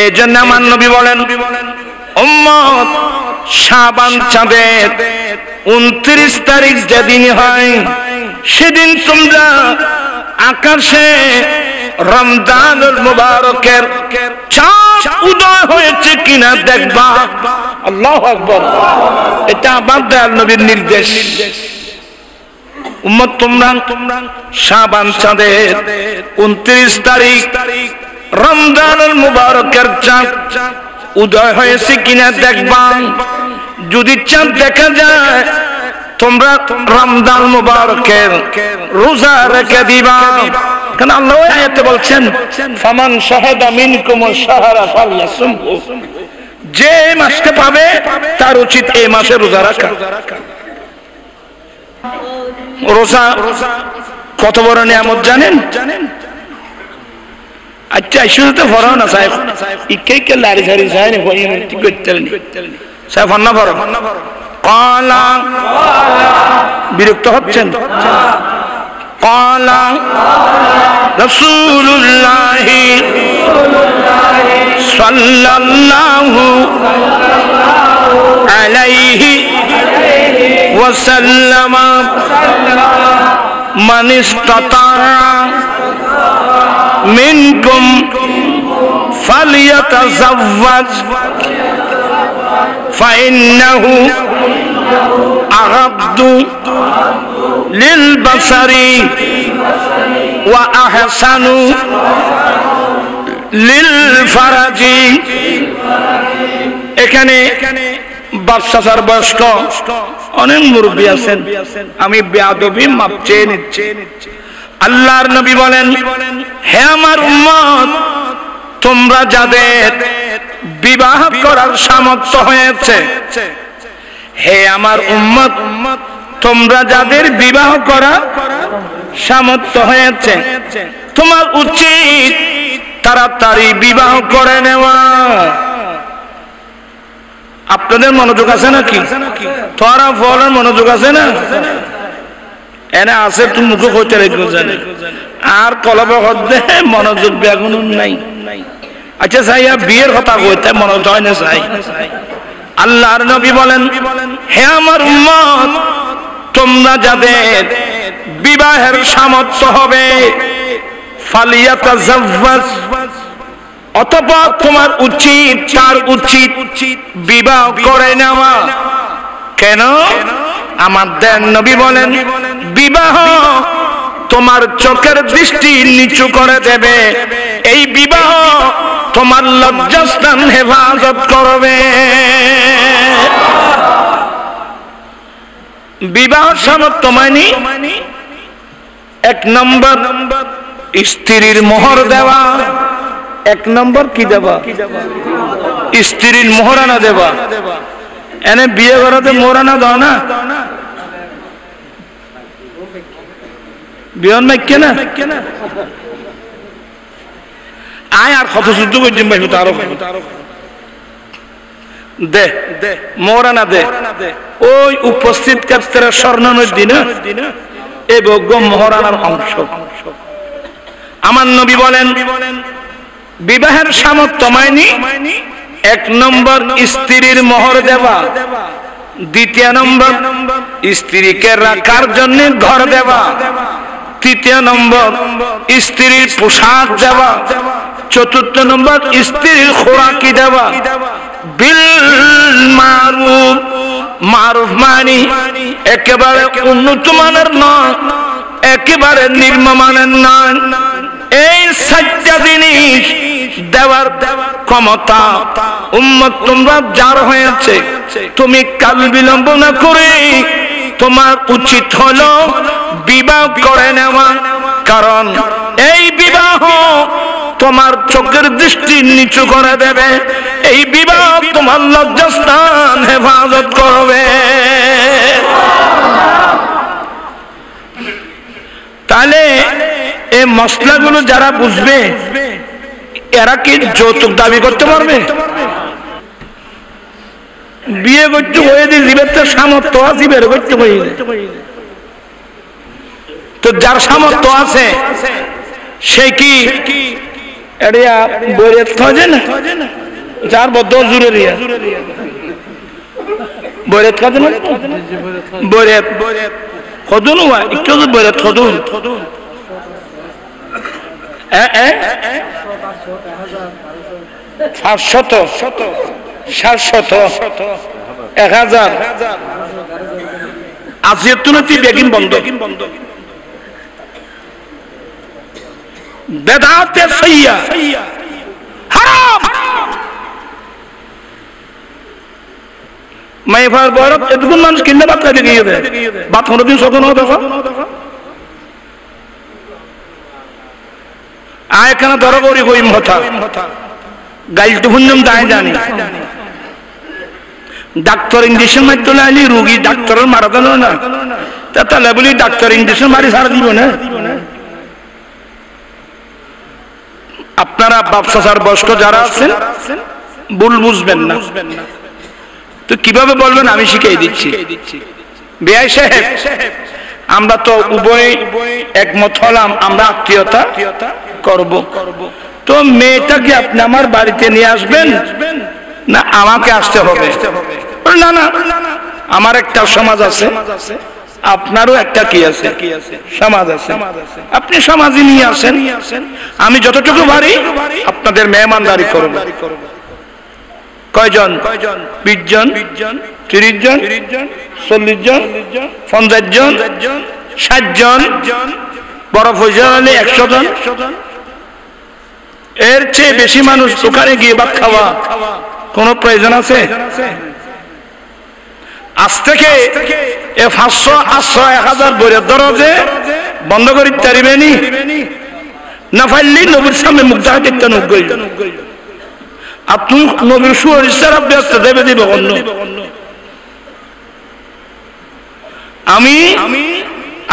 এই জন্য আমার নবী বলেন উম্মত শাবান চাঁদের 29 তারিখ যেদিন হয় সেদিন তোমরা আকাশে রমজানুল মুবারকের চাঁদ উদয় হয়েছে কিনা দেখবা আল্লাহু আকবার এটা আমার দয়াল নবীর নির্দেশ উম্মত তোমরা শাবান চাঁদের 29 তারিখ রমজানুল মুবারকের চাঁদ উদয় হয়েছে কিনা দেখবা যদি চাঁদ দেখা যায় তোমরা রমজান মুবারকের রোজা রেখে দিবা কারণ আল্লাহ আয়াতে বলছেন ফামান শাহাদা মিনকুম শাহরা ফালইয়াসুমহু যে মাসকে পাবে তার উচিত এই মাসে রোজা রাখা রোজা কত বড় নিয়ামত জানেন আচ্ছা শুধু তো ফরাও না সাহেব ইকে লারি সারি সাহেব ঠিক করতে সাহেব ফন্না ফরো কালা বিরক্ত হচ্ছেন কালা রাসূলুল্লাহ সাল্লাল্লাহু আলাইহি ওয়াসাল্লাম মান ইসতাতা মিনকুম ফালিয়াতাযাওয়াজ ফাইন্নাহু আগাদ্দু লিল বাসারি ওয়া আহসানু লিল ফারাজি। এখানে বাদশার বয়স্ক অনেক মুরব্বী আছেন, আমি বেয়াদবি মাপ চেয়ে নিচ্ছি। আল্লাহর নবী বলেন, হে আমার উম্মত, তোমরা যাদের বিবাহ করার সামর্থ্য হয়েছে, হে আমার উম্মত, তোমরা যাদের বিবাহ করার সামর্থ্য হয়েছে, তোমার উচিত তাড়াতাড়ি বিবাহ করে নেওয়া। আপনাদের মনোযোগ আছে নাকি? তোরা ফলের মনোযোগ আছে না? এনে আছে তুমি মুখে কইতে রেখে জানে আর কলবে হদ্দে মনোযোগ বেগুন নাই। আচ্ছা সাইয়া বিয়ের কথা কইতে মনোযোগ হয় না চাই। আল্লাহর নবী বলেন, হে আমার উম্মত, তোমরা যাদের বিবাহের সামর্থ্য হবে, ফালিয়াতাযাওয়াজ, অতঃপর তোমার উচিত, তার উচিত বিবাহ করে নেওয়া। কেন? আমাদের নবী বলেন, বিবাহ তোমার চোখের দৃষ্টি নিচু করে দেবে, এই বিবাহ তোমার লজ্জাস্থান হেফাজত করবে। বিবাহ সামর্থ্য মানে এক নম্বর স্ত্রীর মোহর দেওয়া। এক নম্বর কি দেবা? স্ত্রীর মোহরানা দেবা। এনে বিয়ে করাতে মোহরানা দাও না, বিয়ন মাইকে না আয় আর কত যুদ্ধ করছেন ভাই, আরো দে মোহরানা দে। ওই উপস্থিত কাস্তেরা স্বর্ণ নদী না, এই ভোগ্য মোহরানার অংশ। আমার নবী বলেন, বিবাহের সামর্থ্য মাইনি এক নম্বর স্ত্রীর মোহর দেওয়া, দ্বিতীয় নম্বর স্ত্রীকে রাখার জন্য ঘর দেওয়া, তৃতীয় নম্বর স্ত্রীর পোশাক দেওয়া, চতুর্থ নম্বর স্ত্রীর খোরাকি দেওয়া। বিল মারুফ, মারুফ মানি একেবারে উন্নত মানের নয়, একেবারে নিম্নমানের নয়। এই সাতটা জিনিস দেওয়ার ক্ষমতা উম্মত তোমরা যার হয়েছে, তুমি কাল বিলম্ব না করে তোমার উচিত হলো বিবাহ করে নেওয়া। কারণ এই বিবাহ তোমার চোখের দৃষ্টি নিচু করে দেবে, এই বিবাহ তোমার লজ্জাস্থান হেফাজত করবে। তাহলে এই মশলাগুলো যারা বুঝবে, এরা কি যৌতুক দাবি করতে পারবে? বিয়ে করতে হয়ে দিয়ে জীবের তো সামর্থ্য আছে, বের করতে হয়ে তো যার সামর্থ্য আছে সে কি এরিয়া বইয়ের থাকে না, যার বদ্ধ জুড়ে রিয়া বইয়ের থাকে না, বইয়ের খদুন হয় একটু বইয়ের খদুন 700 আজিয়তুনতি বেগিন বন্ধ বেদাতে সাইয়া হারাম। মাইফার বরক এতগুন মানুষ কিনতে বাদ খাইতে গিয়ে দেয়, বাদ কোনোদিন শোধন হতো আয়খানা ধরো করি কইম কথা গাইলতে হুন্নম দায় জানি। ডাক্তার ইঞ্জেকশন মারতে আলি রুগী ডাক্তারের মারা গেল না, তাহলে বলি ডাক্তার ইঞ্জেকশন মারি সারা দিব না। আপনারা বাপসার বয়স্ক যারা আছেন ভুল বুঝবেন না, তো কিভাবে বলবেন আমি শিখিয়ে দিচ্ছি। বেয়াই সাহেব, আমরা তো উভয় একমত হলাম, আমরা আত্মীয়তা করব। তো মেয়েটাকে আপনি আমার বাড়িতে নিয়ে আসবেন না আমাকে আসতে হবে? না না, আমার একটা সমাজ আছে, আপনারও একটা কি আছে, সমাজ আছে। আপনি সমাজে নিয়ে আসেন, আমি যতটুকু পারি আপনাদের মেহমানদারি করব। কয়জন? 20 জন, 30 জন, 40 জন, 50 জন, 60 জন, বড় ফয়জা হলে 100 জন। এর চেয়ে বেশি মানুষ ওখানে গিয়ে ভাত খাওয়া কোন প্রয়োজন আছে? আজ থেকে 500, 800, 1000 বইয়ের দরজে বন্ধ করি পারিবেনি না? পারলি নবীর সামনে মুখ দেখা দেখতে নুক গইল। আর তুমি নবীর সুরিসার ব্যস্ত দেবে দিবে অন্য। আমি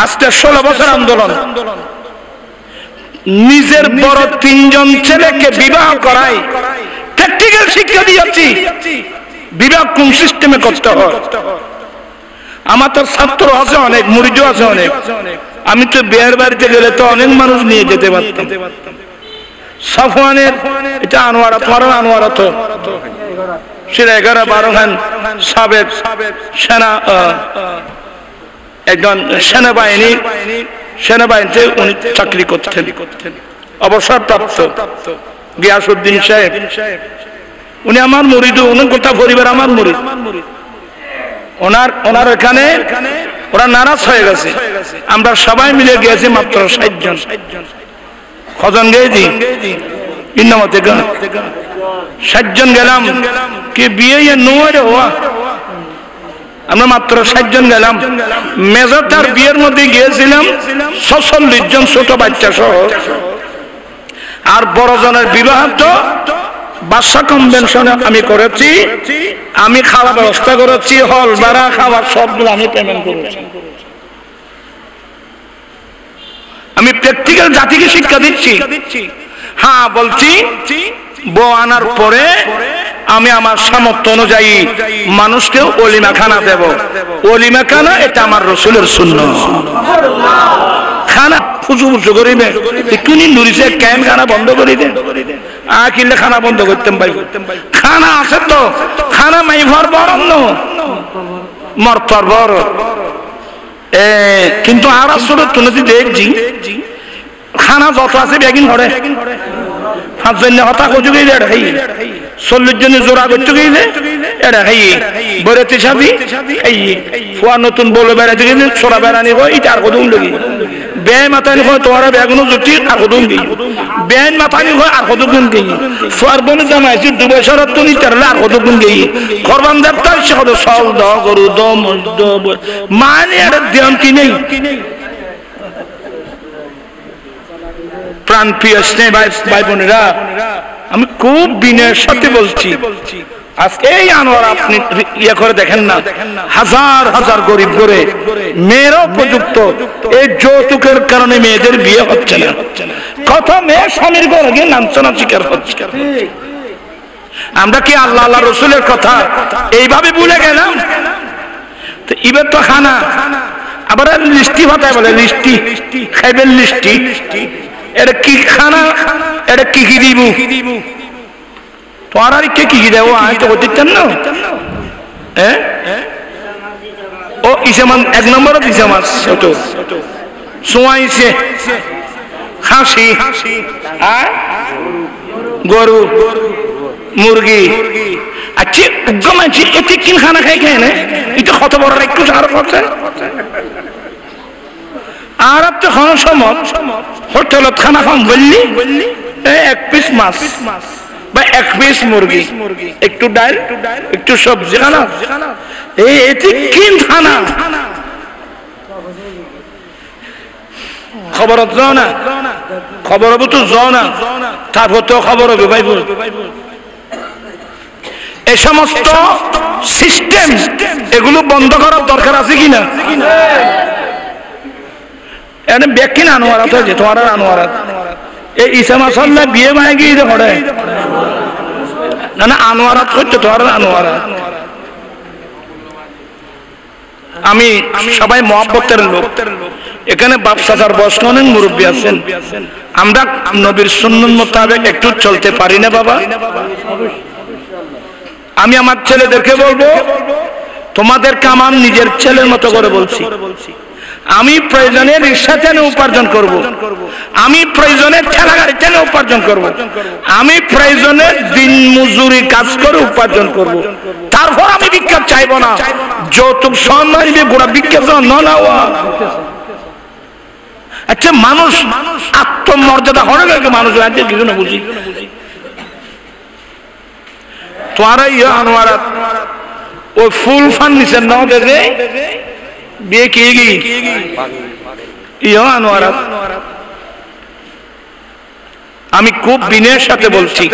আজকে 16 বছর আন্দোলন, নিজের বড় 3 জন ছেলেকে বিবাহ করাই প্র্যাকটিক্যাল শিক্ষা দিয়েছি বিবাহ কোন সিস্টেমে করতে হয়। আমার তো ছাত্র আছে অনেক, মুরিদও আছে অনেক। আমি তো বিয়ের বাড়িতে গেলে তো অনেক মানুষ নিয়ে যেতে পারতাম। সাফওয়ানের এটা আনোয়ারা, তোমার আনোয়ারা তো সেটা 11-12 খান সাবেক সেনা, একজন সেনাবাহিনীতে উনি চাকরি করতেন, অবসরপ্রাপ্ত গিয়াসউদ্দিন সাহেব। উনি আমার মুরিদ, উনি গোটা পরিবার আমার মুরিদ। ওনার এখানে ওরা নারাজ হয়ে গেছে। আমরা সবাই মিলে গিয়েছি মাত্র 60 জন। কজন গেছি? 60 জন গেলাম। কি বিয়ে নয় হওয়া, আমরা মাত্র 60 জন গেলাম। মেজরটার বিয়ের মধ্যে গিয়েছিলাম 46 জন ছোট বাচ্চা সহ। আর বড় জনের বিবাহ তো বাদশা কনভেনশনে আমি করেছি। আমি খাওয়ার ব্যবস্থা করেছি, হল ভাড়া, খাবার সবগুলো আমি পেমেন্ট করেছি। আমি প্র্যাকটিক্যাল জাতিকে শিক্ষা দিচ্ছি। হ্যাঁ বলছি, বউ আনার পরে আমি আমার সামর্থ্য অনুযায়ী মানুষকে ওলিমা খানা দেব। ওলিমা খানা এটা আমার রাসূলের সুন্নাহ। খানা ফুসু ফুসু করিবে, কিনি নুরিছে কেন খানা বন্ধ করে দে। কিনলে খানা বন্ধ করতেন ভাই, খানা আছে তো, খানা মাই ভর বড় মর্তর বড়। কিন্তু আর আসলে তুমি দেখছি খানা যত আছে বেগিন ধরে 5 জন হতা করছো গেলে এটা খাই, 40 জন জোড়া করছো গেলে এটা খাই, বরেতে সাবি খাই, ফুয়া নতুন বলে বেড়াতে গেলে ছোড়া বেড়ানি হয় এটা আর কদম লগি, বেয় মাথানি হয় তোমার বেগুনো জুটি আর কদম গেই, বেন মাথানি হয় আর কদম গেই, ফুয়ার বনে জামাইছি 2 বছর তুমি তারলে আর কদম গেই, করবান দেবতা সে কত সল দ গরু দ মদ মানে আর ধ্যান কি নেই। প্রাণ প্রিয় স্নেহ ভাই বোনেরা, আমি খুব বিনয়ের সাথে বলছি, আজকে এই আনোয়ার আপনি ইয়ে করে দেখেন না, হাজার হাজার গরিব করে মেয়েরাও উপযুক্ত, এই যৌতুকের কারণে মেয়েদের বিয়ে হচ্ছে না। কত মেয়ে স্বামীর ঘরে গিয়ে লাঞ্ছনা শিকার হচ্ছে। আমরা কি আল্লাহ আল্লাহ রসুলের কথা এইভাবে ভুলে গেলাম? তো এবার তো খানা আবার লিস্টি ভাতায় বলে, লিস্টি খাইবেন লিস্টি, এটা কি খানা, এটা কি কি দিব তোমার আর কে কি কি দেবো আমি তো করতেন না। ও ইসামান 1 নম্বরও দিছে মাছ, ছোট সোয়াইছে খাসি, গরু, মুরগি। আচ্ছা গমাইছি এতে কিন খানা খাই খাই না, এটা কত বড় একটু সার করছে। আর তো খাওয়ার সময় হোটেলত খানা খাম বললি 1 পিস মাছ বা 1 পিস মুরগি, একটু ডাল, একটু সবজি খানা, এতে কিন খানা। খবর যাও না, খবর হবো তো যাও না, তারপর তো খবর হবে ভাই। এই সমস্ত সিস্টেম এগুলো বন্ধ করার দরকার আছে কিনা? ব্যাখ্যা আনোয়ারাত হয়েছে তোমার আনোয়ারাত, এই ঈসা মাসাল্লাহ বিয়ে মায়ে গিয়ে পড়ে না, না আনোয়ারাত হচ্ছে তোমার আনোয়ারাত। আমি সবাই মহব্বতের লোক, এখানে বাপ চাচার বয়স অনেক মুরব্বী আছেন, আমরা নবীর সুন্নাত মোতাবেক একটু চলতে পারি না বাবা? আমি আমার ছেলেদেরকে বলবো তোমাদেরকে আমার নিজের ছেলের মতো করে বলছি, আমি প্রয়োজনে রিক্সা টেনে উপার্জন করব, আমি প্রয়োজনে ঠেলা গাড়ি টেনে উপার্জন করব, আমি প্রয়োজনে দিন মজুরি কাজ করে উপার্জন করব, তারপর আমি ভিক্ষা চাইব না। যৌতুক সম্মানিবে গোড়া ভিক্ষা না। আচ্ছা, মানুষ আত্মমর্যাদা হয়ে গেছে, মানুষ আছে কিছু না বুঝি। তোরা ইয়া আনোয়ারাত ওই ফুল ফান নিছেন না দেখে বিয়ে কি ইয়া আনোয়ারাত। আমি খুব বিনয়ের সাথে বলছি,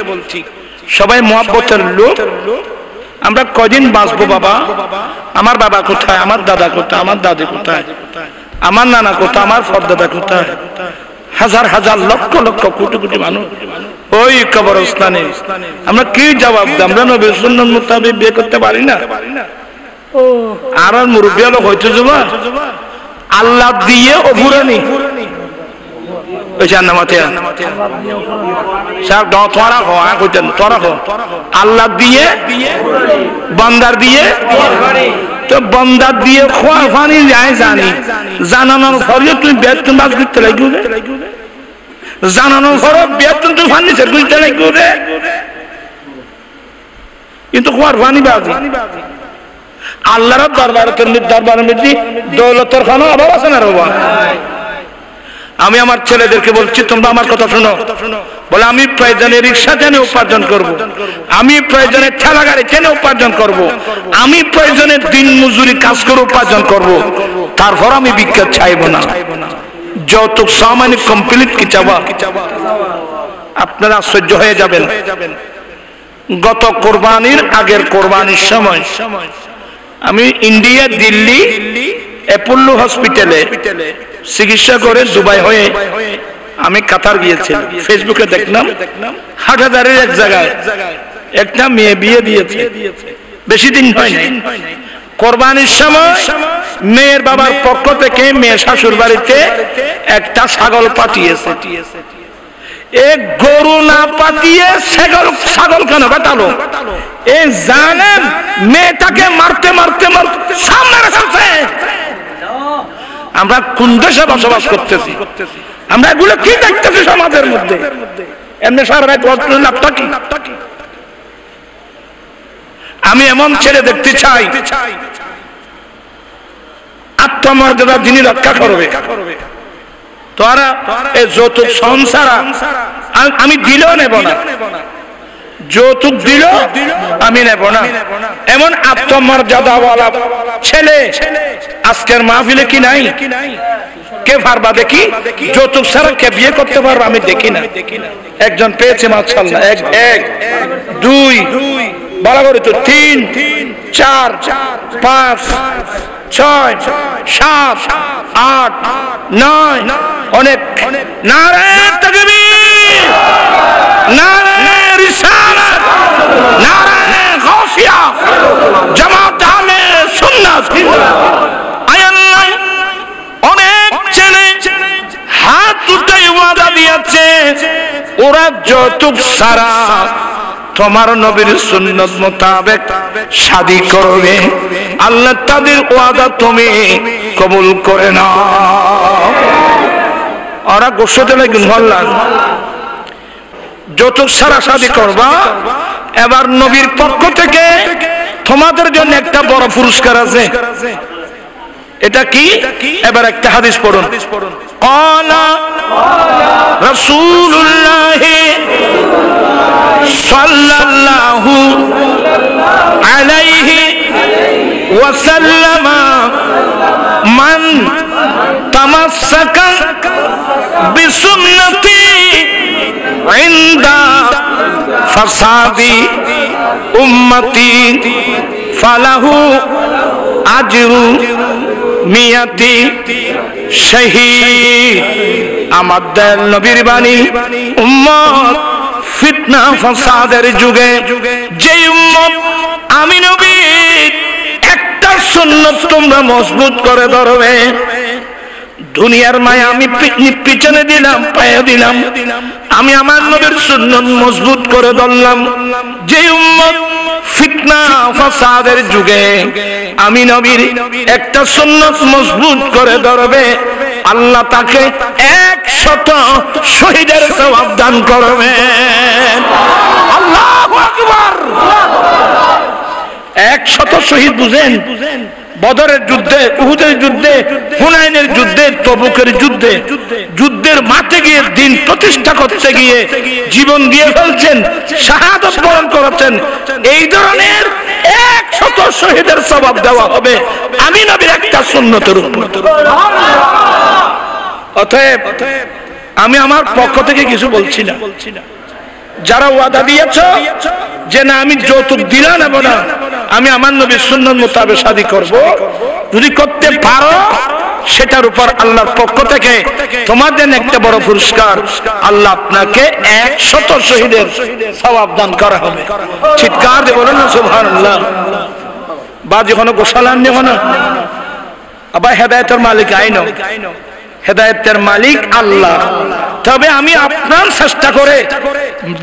সবাই মহব্বতের লোক, আমরা কদিন বাঁচবো বাবা? আমার বাবা কোথায়, আমার দাদা কোথায়, আমার দাদি কোথায়, আমার নানা কোথায়, আমার পরদাদা কোথায়? হাজার হাজার লক্ষ লক্ষ কোটি কোটি মানুষ ওই কবরস্থানে। আমরা কি জবাব দেব? আমরা নবীর সুন্নাত মোতাবেক বিয়ে করতে পারি না। আর মুরব্বী হলো হয়তো যাবা আল্লাহ দিয়ে অভুরানি আল্লাহ দিয়ে বান্দার দিয়ে, তো বান্দার দিয়ে খোয়া পানি যায় জানি, জানানোর পরে তুমি বেতন বাস করতে লাগবে, জানানোর পরে বেতন তুমি পানি ছেড়ে করতে লাগবে, কিন্তু খোয়ার পানি বাজি আল্লাহর দরবারের মধ্যে দৌলতের খানো অভাব আছে না বাবা? আমি আমার ছেলেদেরকে বলছি, তোমরা আমার কথা শোনো। বলে আমি প্রয়োজনে রিক্সা টেনে উপার্জন করব, আমি প্রয়োজনে ঠেলা গাড়ি টেনে উপার্জন করব, আমি প্রয়োজনে দিন মজুরি কাজ করে উপার্জন করব, তারপর আমি ভিক্ষা চাইব না। যৌতুক সামান্য কমপ্লিট কি চাওয়া? আপনারা আশ্চর্য হয়ে যাবেন। গত কোরবানির আগের কোরবানির সময় আমি ইন্ডিয়া দিল্লি অ্যাপোলো হসপিটালে চিকিৎসা করে দুবাই হয়ে আমি কাতার গিয়েছিলাম। ফেসবুকে দেখলাম হাটহাজারের এক জায়গায় একটা মেয়ে বিয়ে দিয়েছে, বেশি দিন হয়নি। কোরবানির সময় মেয়ের বাবার পক্ষ থেকে মেয়ে শাশুর বাড়িতে একটা ছাগল পাঠিয়েছে। এক গরু না পাঠিয়ে ছাগল কেন পাঠালো? এ জানেন মেয়েটাকে মারতে মারতে মারতে সামনে রেখেছে। আমরা কোন দেশে বসবাস করতেছি? আমরা এগুলো কি দেখতেছি সমাজের মধ্যে? এমনি সারা রাত লাভটা কি? আমি এমন ছেলে দেখতে চাই আত্মমর্যাদা যিনি রক্ষা করবে। তোরা এই যৌতুক সংসার আমি দিলেও নেব না, যৌতুক দিল আমি নেব না, এমন আত্মমর্যাদাওয়ালা ছেলে আজকের মাহফিলে কি নাই? কে পারবা দেখি? যৌতুক ছাড়া কে বিয়ে করতে পারবে? আমি দেখি না। একজন পেয়েছে মাশাআল্লাহ, এক দুই বলা করে তো 3 4 5 6 7 8 9 অনেক। নারে তাকবীর, নারে রিসালাত, নারে গাউসিয়া, জামাত আহলে সুন্নাত। আল্লাহ অনেক ছেলে হাত উঠে ওয়াদা দিয়েছে ওরা যৌতুক ছাড়া তোমার নবীর সুন্নাত মোতাবেক শাদী করবে। আল্লাহ তাদের ওয়াদা তুমি কবুল করে নাও। ওরা গোসতে লাগবে আল্লাহ যৌতুক ছাড়া শাদী করবা। এবার নবীর পক্ষ থেকে তোমাদের জন্য একটা বড় পুরস্কার আছে। এটা কি? এবার একটা হাদিস পড়ুন। ক্বালা রাসূলুল্লাহ সাল্লাল্লাহু আলাইহি ওয়াসাল্লাম মান তামাসসাকা বিসুন্নতি ইনদা ফাসাদি উম্মতি ফালাহু আজরু মিয়াতি শহীদ। আমার দয়াল নবীর বাণী, উম্মত ফিতনা ফাসাদের যুগে যে উম্মত আমি নবীর একটা সুন্নাত তোমরা মজবুত করে ধরবে, দুনিয়ার মায়া আমি পিছনে দিলাম, পায়ে দিলাম, আমি আমার নবীর সুন্নাত মজবুত করে ধরলাম। যে উম্মত ফিতনা ফাসাদের যুগে আমি নবীর একটা সুন্নাত মজবুত করে ধরবে, আল্লাহ তাকে 100 শহীদের সওয়াব দান করবেন। আল্লাহু আকবার। 100 শহীদ বুঝেন? বদরের যুদ্ধে, উহুদের যুদ্ধে, হুনাইনের যুদ্ধে, তবুকের যুদ্ধে, যুদ্ধের মাঠে গিয়ে দিন প্রতিষ্ঠা করতে গিয়ে জীবন দিয়ে ফেলছেন, শাহাদাত বরণ করেছেন। এই ধরনের 100 শহীদের সওয়াব দেওয়া হবে আমি নবীর একটা সুন্নতের উপর। অতএব আমি আমার পক্ষ থেকে কিছু বলছি না। যারা ওয়াদা দিয়েছ যে না আমি যৌতুক দিলা নেব না, আমি আমার নবীর সুন্নাত মোতাবেক শাদী করব, যদি করতে পারো সেটার উপর আল্লাহর পক্ষ থেকে তোমাদের একটা বড় পুরস্কার, আল্লাহ আপনাকে 100 শহীদের সওয়াব দান করা হবে। চিৎকার দিয়ে বলেন না সুবহানাল্লাহ। বা যখন গোশালান যখন আবার হেদায়েতের মালিক আইনো, হেদায়েতের মালিক আল্লাহ। তবে আমি আপনার চেষ্টা করে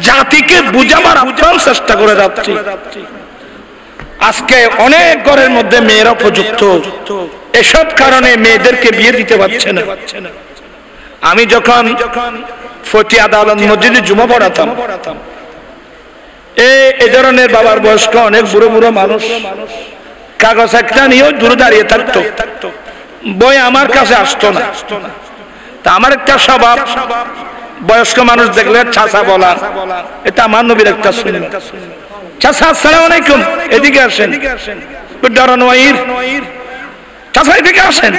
জাতিকে বুঝাবার আপনার চেষ্টা করে যাচ্ছি। আজকে অনেক ঘরের মধ্যে মেয়েরা উপযুক্ত, এসব কারণে মেয়েদেরকে বিয়ে দিতে পারছে না। আমি যখন ফটি আদালত মসজিদে জুমা পড়াতাম, এই ধরনের বাবার বয়স্ক অনেক বুড়ো বুড়ো মানুষ কাগজ একটা নিয়েও দূরে দাঁড়িয়ে থাকতো, বই আমার কাছে আসতো না। তা আমার একটা স্বভাব, বয়স্ক মানুষ দেখলে চাচা বলা, এটা আমার নবীর একটা সুন্নাত। চাচা আসসালামু আলাইকুম, এদিকে আসেন। ডরনওয়াইর চাচা এদিকে আসেন।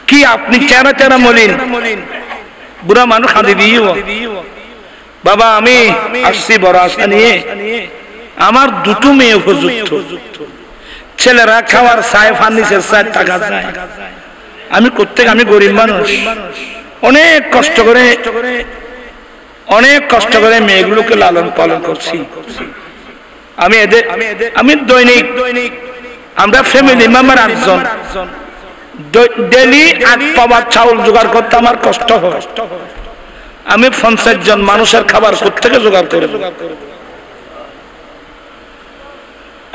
কি আপনি চেনা চেনা মলিন? বুড়া মানুষ কাঁদি দিও, বাবা আমি আসছি বড় আশা নিয়ে, আমার দুটো মেয়ে উপযুক্ত, ছেলেরা খাওয়ার চায়, ফার্নিচার চায়, টাকা চায়, আমি করতে, আমি গরিব মানুষ, অনেক কষ্ট করে মেয়েগুলোকে লালন পালন করছি। আমি দৈনিক আমরা ফ্যামিলি মেম্বার 8 জন, ডেলি 8 পাওয়া চাউল জোগাড় করতে আমার কষ্ট হয়। আমি 50 জন মানুষের খাবার কোত্থেকে জোগাড় করে দেব?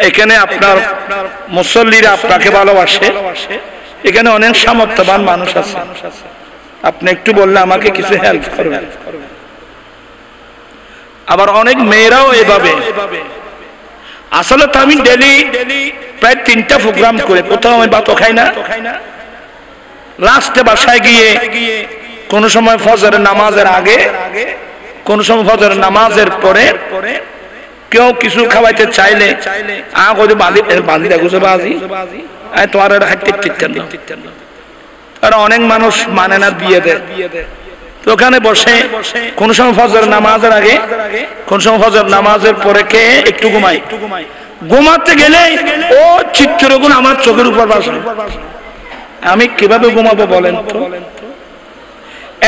এখানে আপনার মুসল্লিরা আপনাকে ভালোবাসে, এখানে অনেক সামর্থ্যবান মানুষ আছে, আপনি একটু বললে আমাকে কিছু হেল্প করবেন। আবার অনেক মেয়েরাও এভাবে। আসলে তো আমি ডেলি প্রায় 3টা প্রোগ্রাম করে, কোথাও আমি ভাতও খাই না, লাস্টে বাসায় গিয়ে কোন সময় ফজরের নামাজের আগে, কোন সময় ফজরের নামাজের পরে কেউ কিছু খাওয়াইতে চাইলে বাঁধি দেখো বাজি তোমার আর অনেক মানুষ মানে না, দিয়ে দেয়। তো ওখানে বসে কোন সময় ফজর নামাজের আগে, কোন সময় ফজর নামাজের পরে কে একটু ঘুমাতে গেলে ও চিত্রগুণ আমার চোখের উপর বাসে। আমি কিভাবে ঘুমাবো বলেন তো?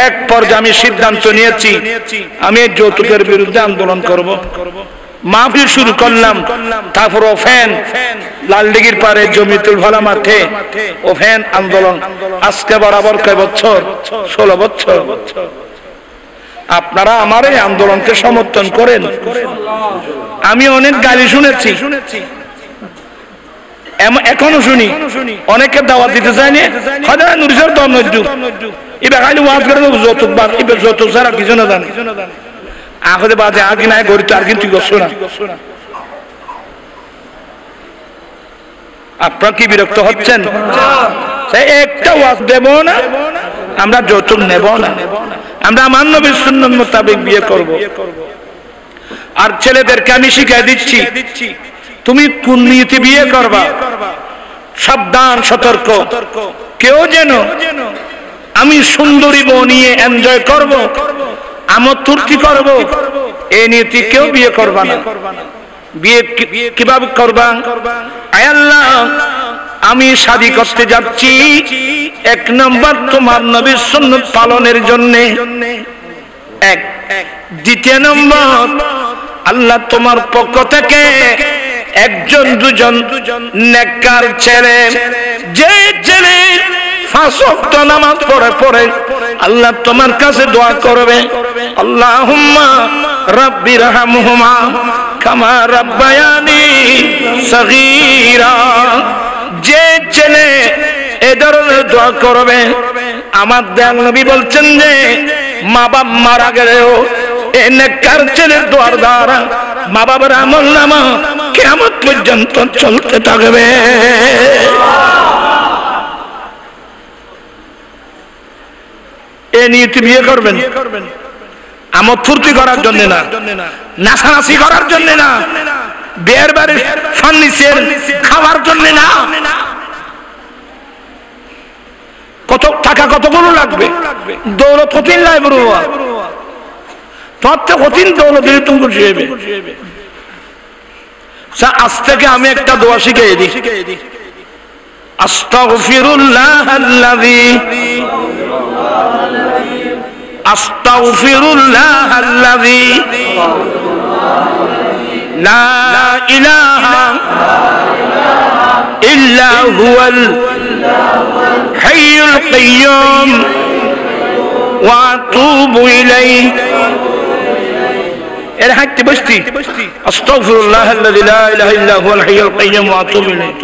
এক পর্যায়ে আমি সিদ্ধান্ত নিয়েছি আমি যৌতুকের বিরুদ্ধে আন্দোলন করব। মাহফিল শুরু করলাম, তারপর ওফেন লালদিঘির পারে জমিতুল ভালা মাঠে ওফেন আন্দোলন। আজকে বরাবর কয় বছর? 16 বছর। আপনারা আমার এই আন্দোলনকে সমর্থন করেন। আমি অনেক গালি শুনেছি, এখনো শুনি, অনেকে দাওয়াত দিতে চায়নি, যৌতুক ছাড়া কিছু না জানে। আখে বাজে আগে নাই গরিব আর কিন্তু করছো না। আপনারা কি বিরক্ত হচ্ছেন? একটা ওয়াজ দেব না, আমরা যৌতুক নেব না, আমরা আমার নবীর সুন্নাত মোতাবেক বিয়ে করব। আর ছেলেদেরকে আমি শিখিয়ে দিচ্ছি, তুমি কোন নিয়তে বিয়ে করবা, সাবধান সতর্ক। কেউ যেন আমি সুন্দরী বউ নিয়ে এনজয় করব, আমোদ ফুর্তি করব, এই নীতি কেউ বিয়ে করবা না। বিয়ে কিভাবে করবা? আয় আল্লাহ, আমি শাদী করতে যাচ্ছি 1 নম্বর তোমার নবীর সুন্নাত পালনের জন্য, 1। দ্বিতীয় নম্বর, আল্লাহ তোমার পক্ষ থেকে 1জন 2জন নেককার ছেলে, যে ছেলে 5 ওয়াক্ত নামাজ পড়ে আল্লাহ তোমার কাছে দোয়া করবে, আল্লাহুম্মা রাব্বিরহামহুমা কামা রাব্বায়ানি সগীরা। যে ছেলে এ ধরনের দোয়া করবে, আমার দয়াল নবী বলছেন যে মা বাপ মারা গেলেও এই নেককার ছেলের দোয়ার দ্বারা মা বাবার আমলনামা কিয়ামত পর্যন্ত চলতে থাকবে। এ নিয়ে বিয়ে করবেন আমোদ ফুর্তি করার জন্য না, নাচানাচি করার জন্য না, বিয়ের বাড়ির ফার্নিচার খাওয়ার জন্য না। কত টাকা কতগুলো লাগবে, দৌলত কঠিন লাগবে, তোর তো কঠিন দৌলত দিলে তুমি খুশি হইবে। আজ থেকে আমি একটা দোয়া শিখিয়ে দিই, আস্তাগফিরুল্লাহাল্লাযী আস্তাগফিরুল্লাহাল্লাযী লা ইলাহা ইল্লা হুয়াল হাইয়ুল কাইয়্যুম ওয়া আতুবু ইলাইহি। এর হাঁটতে বসতি আস্তাগফিরুল্লাহাল্লাযী লা ইলাহা ইল্লা হুয়াল হাইয়ুল কাইয়্যুম ওয়া আতুবু ইলাইহি,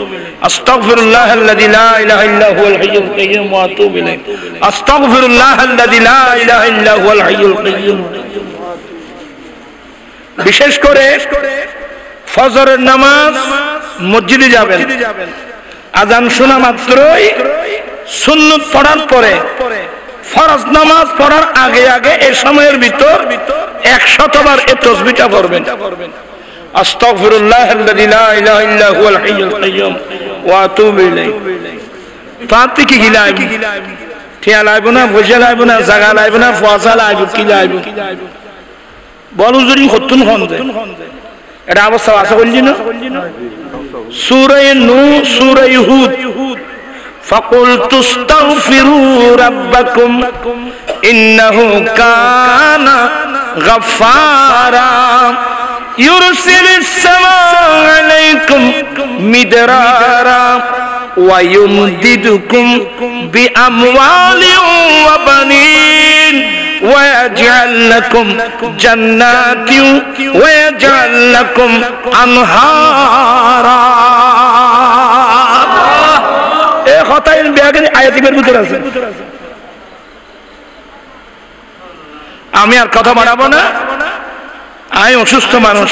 আস্তাগফিরুল্লাহাল্লাযী লা ইলাহা ইল্লা হুয়াল হাইয়ুল কাইয়্যুম ওয়া আতুবু ইলাইহি, আস্তাগফিরুল্লাহাল্লাযী লা ইলাহা ইল্লা হুয়াল হাইয়ুল কাইয়্যুম। বিশেষ করে ফজরের নামাজ মসজিদে যাবেন, আযান শোনা মাত্রই সুন্নত পড়ার পরে ফরজ নামাজ পড়ার আগে আগে এই সময়ের ভিতর 100 বার এই তাসবিহটা পড়বেন, আস্তাগফিরুল্লাহাল্লাযী লা ইলাহা ইল্লা হুয়াল হাইয়ুল কাইয়্যুম ওয়া আতুবু ইলাইহি। তাতে কি গিলাইব, ঠিয়া লাইব না, বসে লাইব না, জায়গা লাইব না, ফসা লাইব, কি লাইব বলো যদি হতুন হন যায়। এটা অবস্থা আছে বলছি না। সূরা নূহ, সূরা হুদ, فَقُلْتُ اسْتَغْفِرُوا رَبَّكُمْ إِنَّهُ كَانَ غَفَّارًا يُرْسِلِ السَّمَاءَ عَلَيْكُمْ مِدْرَارًا وَيُمْدِدْكُمْ بِأَمْوَالٍ وَبَنِينَ وَيَجْعَلْ لَكُمْ جَنَّاتٍ وَيَجْعَلْ لَكُمْ أَنْهَارًا। আমি আর কথা বাড়াবো না, আমি অসুস্থ মানুষ,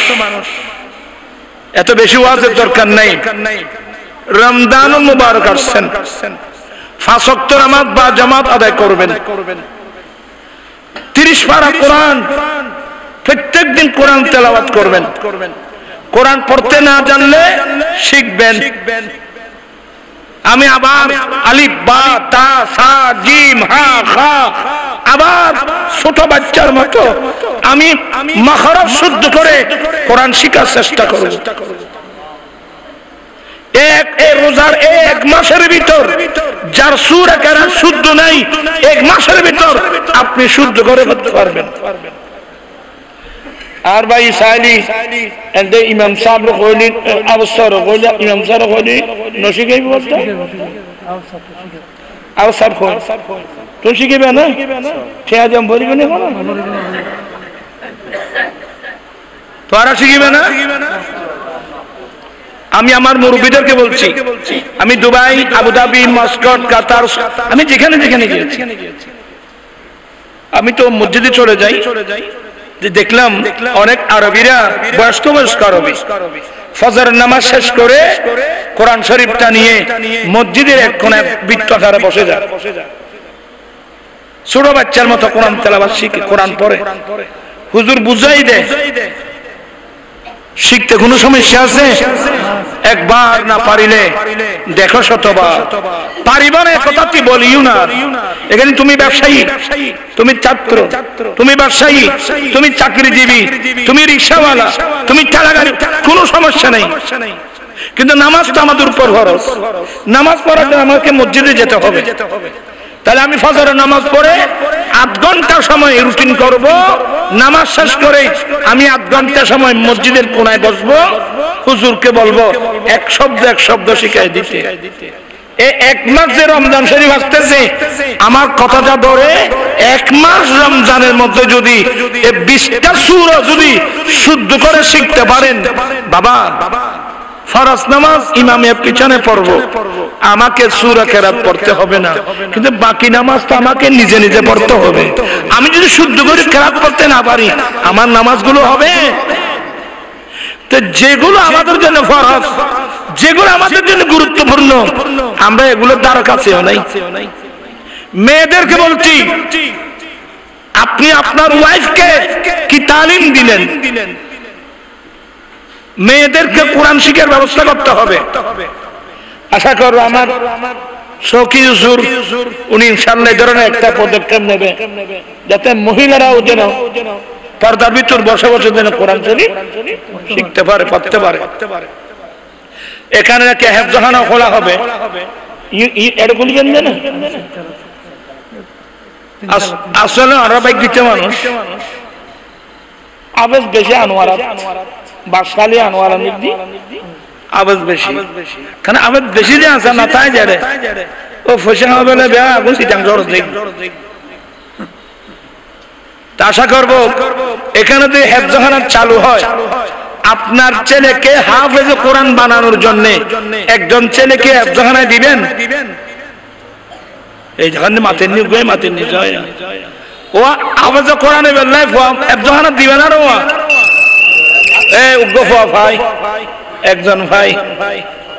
এত বেশি ওয়াজের দরকার নাই। রমজান মুবারক আসছেন, 5 ওয়াক্ত নামাজ বা জামাত আদায় করবেন, 30 পারা কোরআন প্রত্যেক দিন কোরআন তেলাওয়াত করবেন। কোরআন পড়তে না জানলে শিখবেন। আমি আবার আলিফ বা তা সা জিম হা খা আবার ছোট বাচ্চার মতো আমি মাখরাজ শুদ্ধ করে কোরআন শেখার চেষ্টা করব। রোজার 1 মাসের ভিতর যার সূরা কেরাত শুদ্ধ নাই, 1 মাসের ভিতর আপনি শুদ্ধ করে পড়তে পারবেন। আর ভাই সাইলি এন্ড ইমাম সাহেব কইলেন অবসর কইলা, ইমাম সাহেব কইলেন নশিকাই বলতে অবসর কই তো শিখবে না, খেয়া জম বলবে না, তোরা শিখবে না। আমি আমার মুরব্বিদেরকে বলছি, আমি দুবাই, আবুধাবি, মাস্কট, কাতার, আমি যেখানে যেখানে গিয়েছি, আমি তো মসজিদে চলে যাই, যে দেখলাম অনেক আরবিরা বয়স্ক আরবি ফজর নামাজ শেষ করে কোরআন শরীফটা নিয়ে মসজিদের এক কোণে বৃত্তাকারে বসে যায়, ছোট বাচ্চার মতো কোরআন তেলাওয়াত শিখে কোরআন পড়ে। হুজুর বুঝাই দেয়, শিখতে কোনো সমস্যা আছে? একবার না পারিলে দেখো শতবার। পারিব না কথা তুই বলিও না। এখানে তুমি ব্যবসায়ী, তুমি ছাত্র, তুমি ব্যবসায়ী, তুমি চাকরিজীবী, তুমি রিকশাওয়ালা, তুমি ঠেলাগাড়ি, কোনো সমস্যা নেই। কিন্তু নামাজ তো আমাদের উপর ফরজ। নামাজ পড়াতে আমাকে মসজিদে যেতে হবে। তাহলে আমি ফজরের নামাজ পড়ে 8 ঘন্টা সময় রুটিন করব। নামাজ শেষ করে আমি 8 ঘন্টা সময় মসজিদের কোণায় বসবো, হুজুরকে বলবো এক শব্দ শিখাই দিতে। এই এক মাস যে রমজান শরীফ আসতেছে, আমার কথাটা ধরে এক মাস রমজানের মধ্যে যদি 20টা সূরা যদি শুদ্ধ করে শিখতে পারেন, বাবা ফরজ নামাজ ইমামের পিছনে পড়বো, আমাকে সূরা কেরাত পড়তে হবে না, কিন্তু বাকি নামাজ তো আমাকে নিজে নিজে পড়তে হবে। আমি যদি শুদ্ধ করে কেরাত পড়তে না পারি, আমার নামাজগুলো হবে? তো যেগুলো আমাদের জন্য ফরজ, যেগুলো আমাদের জন্য গুরুত্বপূর্ণ, আমরা এগুলোর দ্বারা কাছেও নাই। মেয়েদেরকে বলছি, আপনি আপনার ওয়াইফকে কি তালিম দিলেন? মেয়েদেরকে কোরআন শিক্ষার ব্যবস্থা করতে হবে। আশা করব আমার শৌকি হুজুর উনি ইনশাআল্লাহ এই ধরনের একটা পদক্ষেপ নেবে, যাতে মহিলারাও যেন পর্দার ভিতর বসে বসে যেন কোরআন শরীফ শিখতে পারে, পড়তে পারে। এখানে নাকি হেফজখানা খোলা হবে, এরকম জানেন আসলে আরবাইক দিতে মানুষ আবেজ বেশি, আনোয়ারা বাসখালী আনোয়ারা নিদি আবেজ বেশি, কারণ আবেজ বেশি যে আছে না তাই যারে ও ফসে হবে বেয়া আগুন সিটাং জোর দেখ। আশা করব এখানে যদি হেফজখানা চালু হয়, আপনার ছেলেকে হাফেজ কোরআন বানানোর জন্য একজন ছেলেকে হেফজখানায় দিবেন। এই যেখানে মাতের নিয়ে গিয়ে মাতের নিয়ে যায় ও হাফেজ কোরআনে বেলায় হেফজখানা দিবেন। আর ও এই উগ্র ভাই একজন ভাই,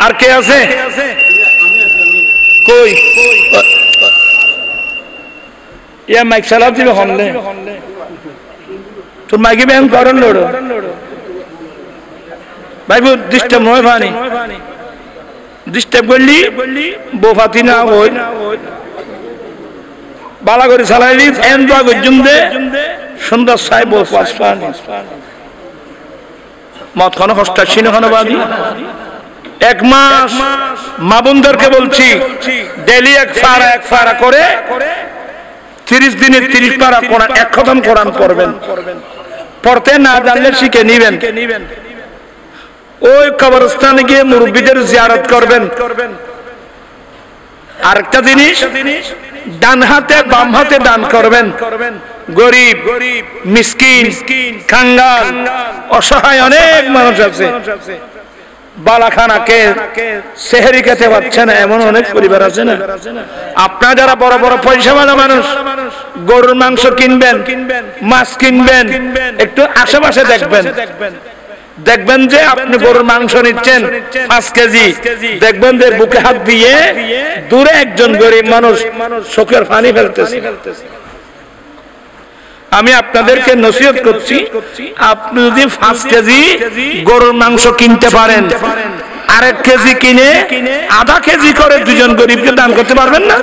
আর কে আছে কই ইয়া মাইক চালাও দিবে হনলে তোর মাইকে ব্যায়াম করেন লোড়ো ভাই, ডিস্টার্ব নয় ভানি, ডিস্টার্ব করলি বোফাতি না হই বালা করে চালাইলি এন দোয়া গজুম দে সুন্দর সাই বোফাস পানি মত খানো হস্তা ছিনে খানো বাদি। এক মাস মা বোনদেরকে বলছি, ডেলি এক ফারা করে 30 দিনে 30 পারা কোরআন, এক খতম কোরআন পড়বেন। পড়তে না জানলে শিখে নিবেন। ওই কবরস্থানে গিয়ে মুরব্বীদের জিয়ারত করবেন। আরেকটা জিনিস, ডান হাতে বাম হাতে দান করবেন। গরিব, মিসকিন, কাঙ্গাল, অসহায় অনেক মানুষ আছে, বালাখানাকে সেহরি খেতে পারছে না, এমন অনেক পরিবার আছে না। আপনারা যারা বড় বড় পয়সাওয়ালা মানুষ, গরুর মাংস কিনবেন, মাছ কিনবেন, একটু আশেপাশে দেখবেন যে আপনি গরুর মাংস নিচ্ছেন 5 কেজি, দেখবেন যে বুকে হাত দিয়ে দূরে একজন গরিব মানুষ চোখের পানি ফেলতেছে। আমি আপনাদেরকে নসিহত করছি, আপনি যদি 5 কেজি গরুর মাংস কিনতে পারেন, আরেক কেজি কিনে আধা কেজি করে 2জন গরিবকে দান করতে পারবেন না?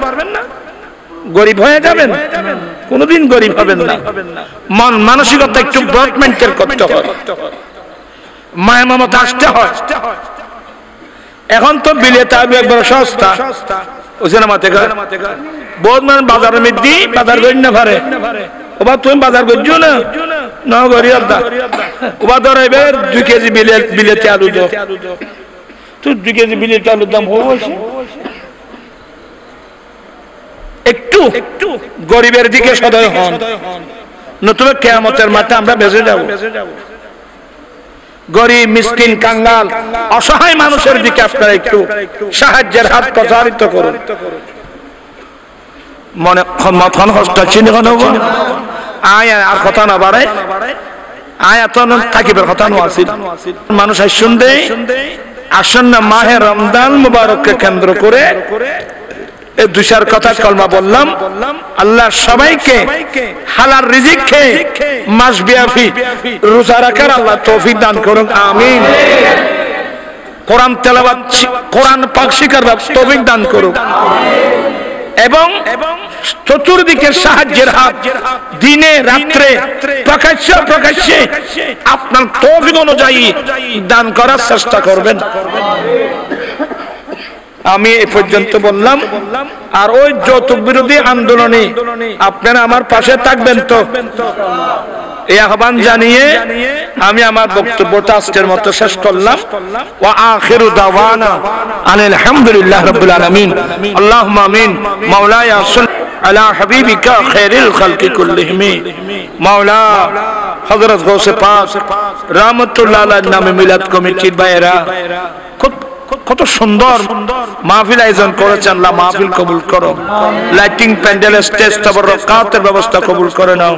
গরিব হয়ে যাবেন, কোনোদিন গরিব হবেন না। মন মানসিকতা একটু ডেভেলপমেন্টের করতে হয়, মায়া মমতা আসতে হয়। এখন তো বিলেতে একবার সস্তা ওখানে মাতে বহুত মানুষ বাজারের মধ্যে বাজার করি না পারে। ওবা তুমি বাজার করছো না ন গরিব দা ওবা ধর এবার 2 কেজি বিলেতে আলু দাও, তুই 2 কেজি বিলেতে আলুর দাম হয়েছে। একটু গরিবের দিকে সদয় হন, নতুবা কিয়ামতের মাঠে আমরা বেঁচে যাব। গরিব, মিসকিন, কাঙ্গাল, অসহায় মানুষের দিকে আপনারা একটু সাহায্যের হাত প্রসারিত করুন। মনে মতন হস্তা চিনি আয় আর কথা না বাড়ায়, আয় এত থাকিবের কথা আসিল। মানুষ শুনতে আসন্ন মাহে রমজান মুবারককে কেন্দ্র করে এই 2-4 কথা কলমা বললাম। আল্লাহ সবাইকে হালাল রিজিক খেয়ে মাসব্যাপী রোজা রাখার আল্লাহ তৌফিক দান করুন, আমিন। কোরআন তেলাওয়াত, কোরআন পাক শিখার তৌফিক দান করুন, এবং চতুর্দিকে সাহায্যের হাত দিনে রাত্রে প্রকাশ্যে আপনার তৌফিক অনুযায়ী দান করার চেষ্টা করবেন। আমি এ পর্যন্ত বললাম। আর ওই যৌতুক বিরোধী আন্দোলনে আপনারা আমার পাশে থাকবেন তো, এই আহ্বান জানিয়ে আমি আমার বক্তব্যটা আজকের মতো শেষ করলাম। ওয়া আখিরু দাওয়ানা আনিল হামদুলিল্লাহি রাব্বিল আলামিন। আল্লাহুম্মা আমিন। মাওলায়া সাল্লি আলা হাবিবিকা খায়রিল খালকি কুল্লিহিম। মাওলা হযরত গৌসে পাক রাহমাতুল্লাহ আলাইহির নামে মিলাদ কমিটির ভাইয়েরা কত সুন্দর মাহফিল আয়োজন করেছেন। আল্লাহ মাহফিল কবুল করো। লাইটিং, প্যান্ডেল, স্টেজ, তাবারুকাতের ব্যবস্থা কবুল করে নাও।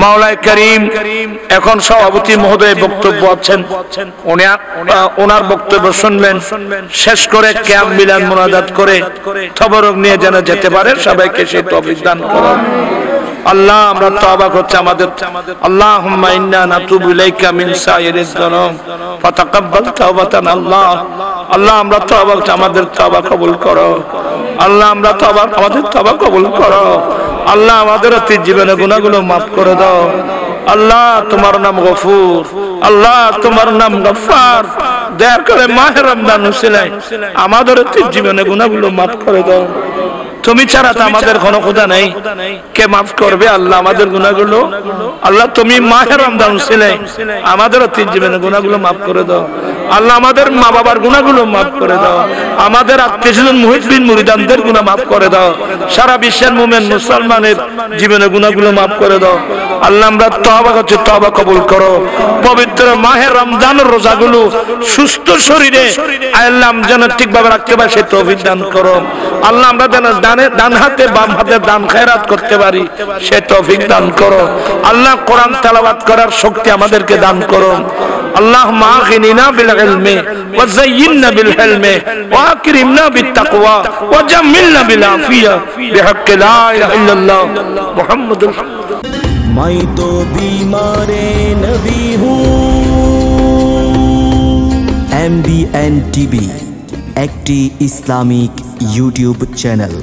মাওলায়ে কারীম, এখন সভাপতি মহোদয় বক্তব্য আছেন, ওনার বক্তব্য শুনবেন। শেষ করে ক্যাম্প মিলাদ মুনাজাত করে তাবারুক নিয়ে যেন যেতে পারে, সবাইকে সেই তৌফিক দান করো। আল্লাহ আমরা তওবা করছি আমাদের। আল্লাহুম্মা ইন্না নাতুবু ইলাইকা মিন সাইরিজ যুনুব ফাতাকাব্বাল তাওবাতানা। আল্লাহ আমরা তওবা করছি, আমাদের তওবা কবুল করো। আল্লাহ আমরা আমাদের তওবা কবুল করো। আল্লাহ আমাদের অতীত জীবনের গুনাহগুলো মাফ করে দাও। আল্লাহ তোমার নাম গফুর, আল্লাহ তোমার নাম গফফার। দয়া করে মাহে রমজান উসিলায় আমাদের অতীত জীবনের গুনাহগুলো মাফ করে দাও। তুমি ছাড়া তো আমাদের কোনো খোদা নাই, কে মাফ করবে আল্লাহ আমাদের গুনাহগুলো? আল্লাহ তুমি মাহে রমজান উসিলায় আমাদের অতীত জীবনের গুনাহগুলো মাফ করে দাও। আল্লাহ আমাদের মা বাবার গুনাহগুলো মাফ করে দাও। আমাদের আত্মীয়স্বজন মুহিদ্দিন মুরিদানদের গুনাহ মাফ করে দাও। সারা বিশ্বের মুমিন মুসলমানের জীবনের গুনাহগুলো মাফ করে দাও। আল্লাহ আমরা তওবা করছি, তওবা কবুল করো। পবিত্র মাহে রমজানের রোজাগুলো সুস্থ শরীরে আল্লাহ যেন ঠিকভাবে রাখতে পারি সেই তৌফিক দান করো। আল্লাহ আমরা যেন ডান হাতে বাম হাতে দান খায়রাত করতে পারি সেই তৌফিক দান করো। আল্লাহ কোরআন তেলাওয়াত করার শক্তি আমাদেরকে দান করো। اللهم اغننا بالعلم وزيننا بالحلم واكرمنا بالتقوى وجملنا بالعافيه بحق لا اله الا الله محمد। मैं तो बीमार नबी हूँ। MBN TV একটি ইসলামিক ইউটিউব চ্যানেল।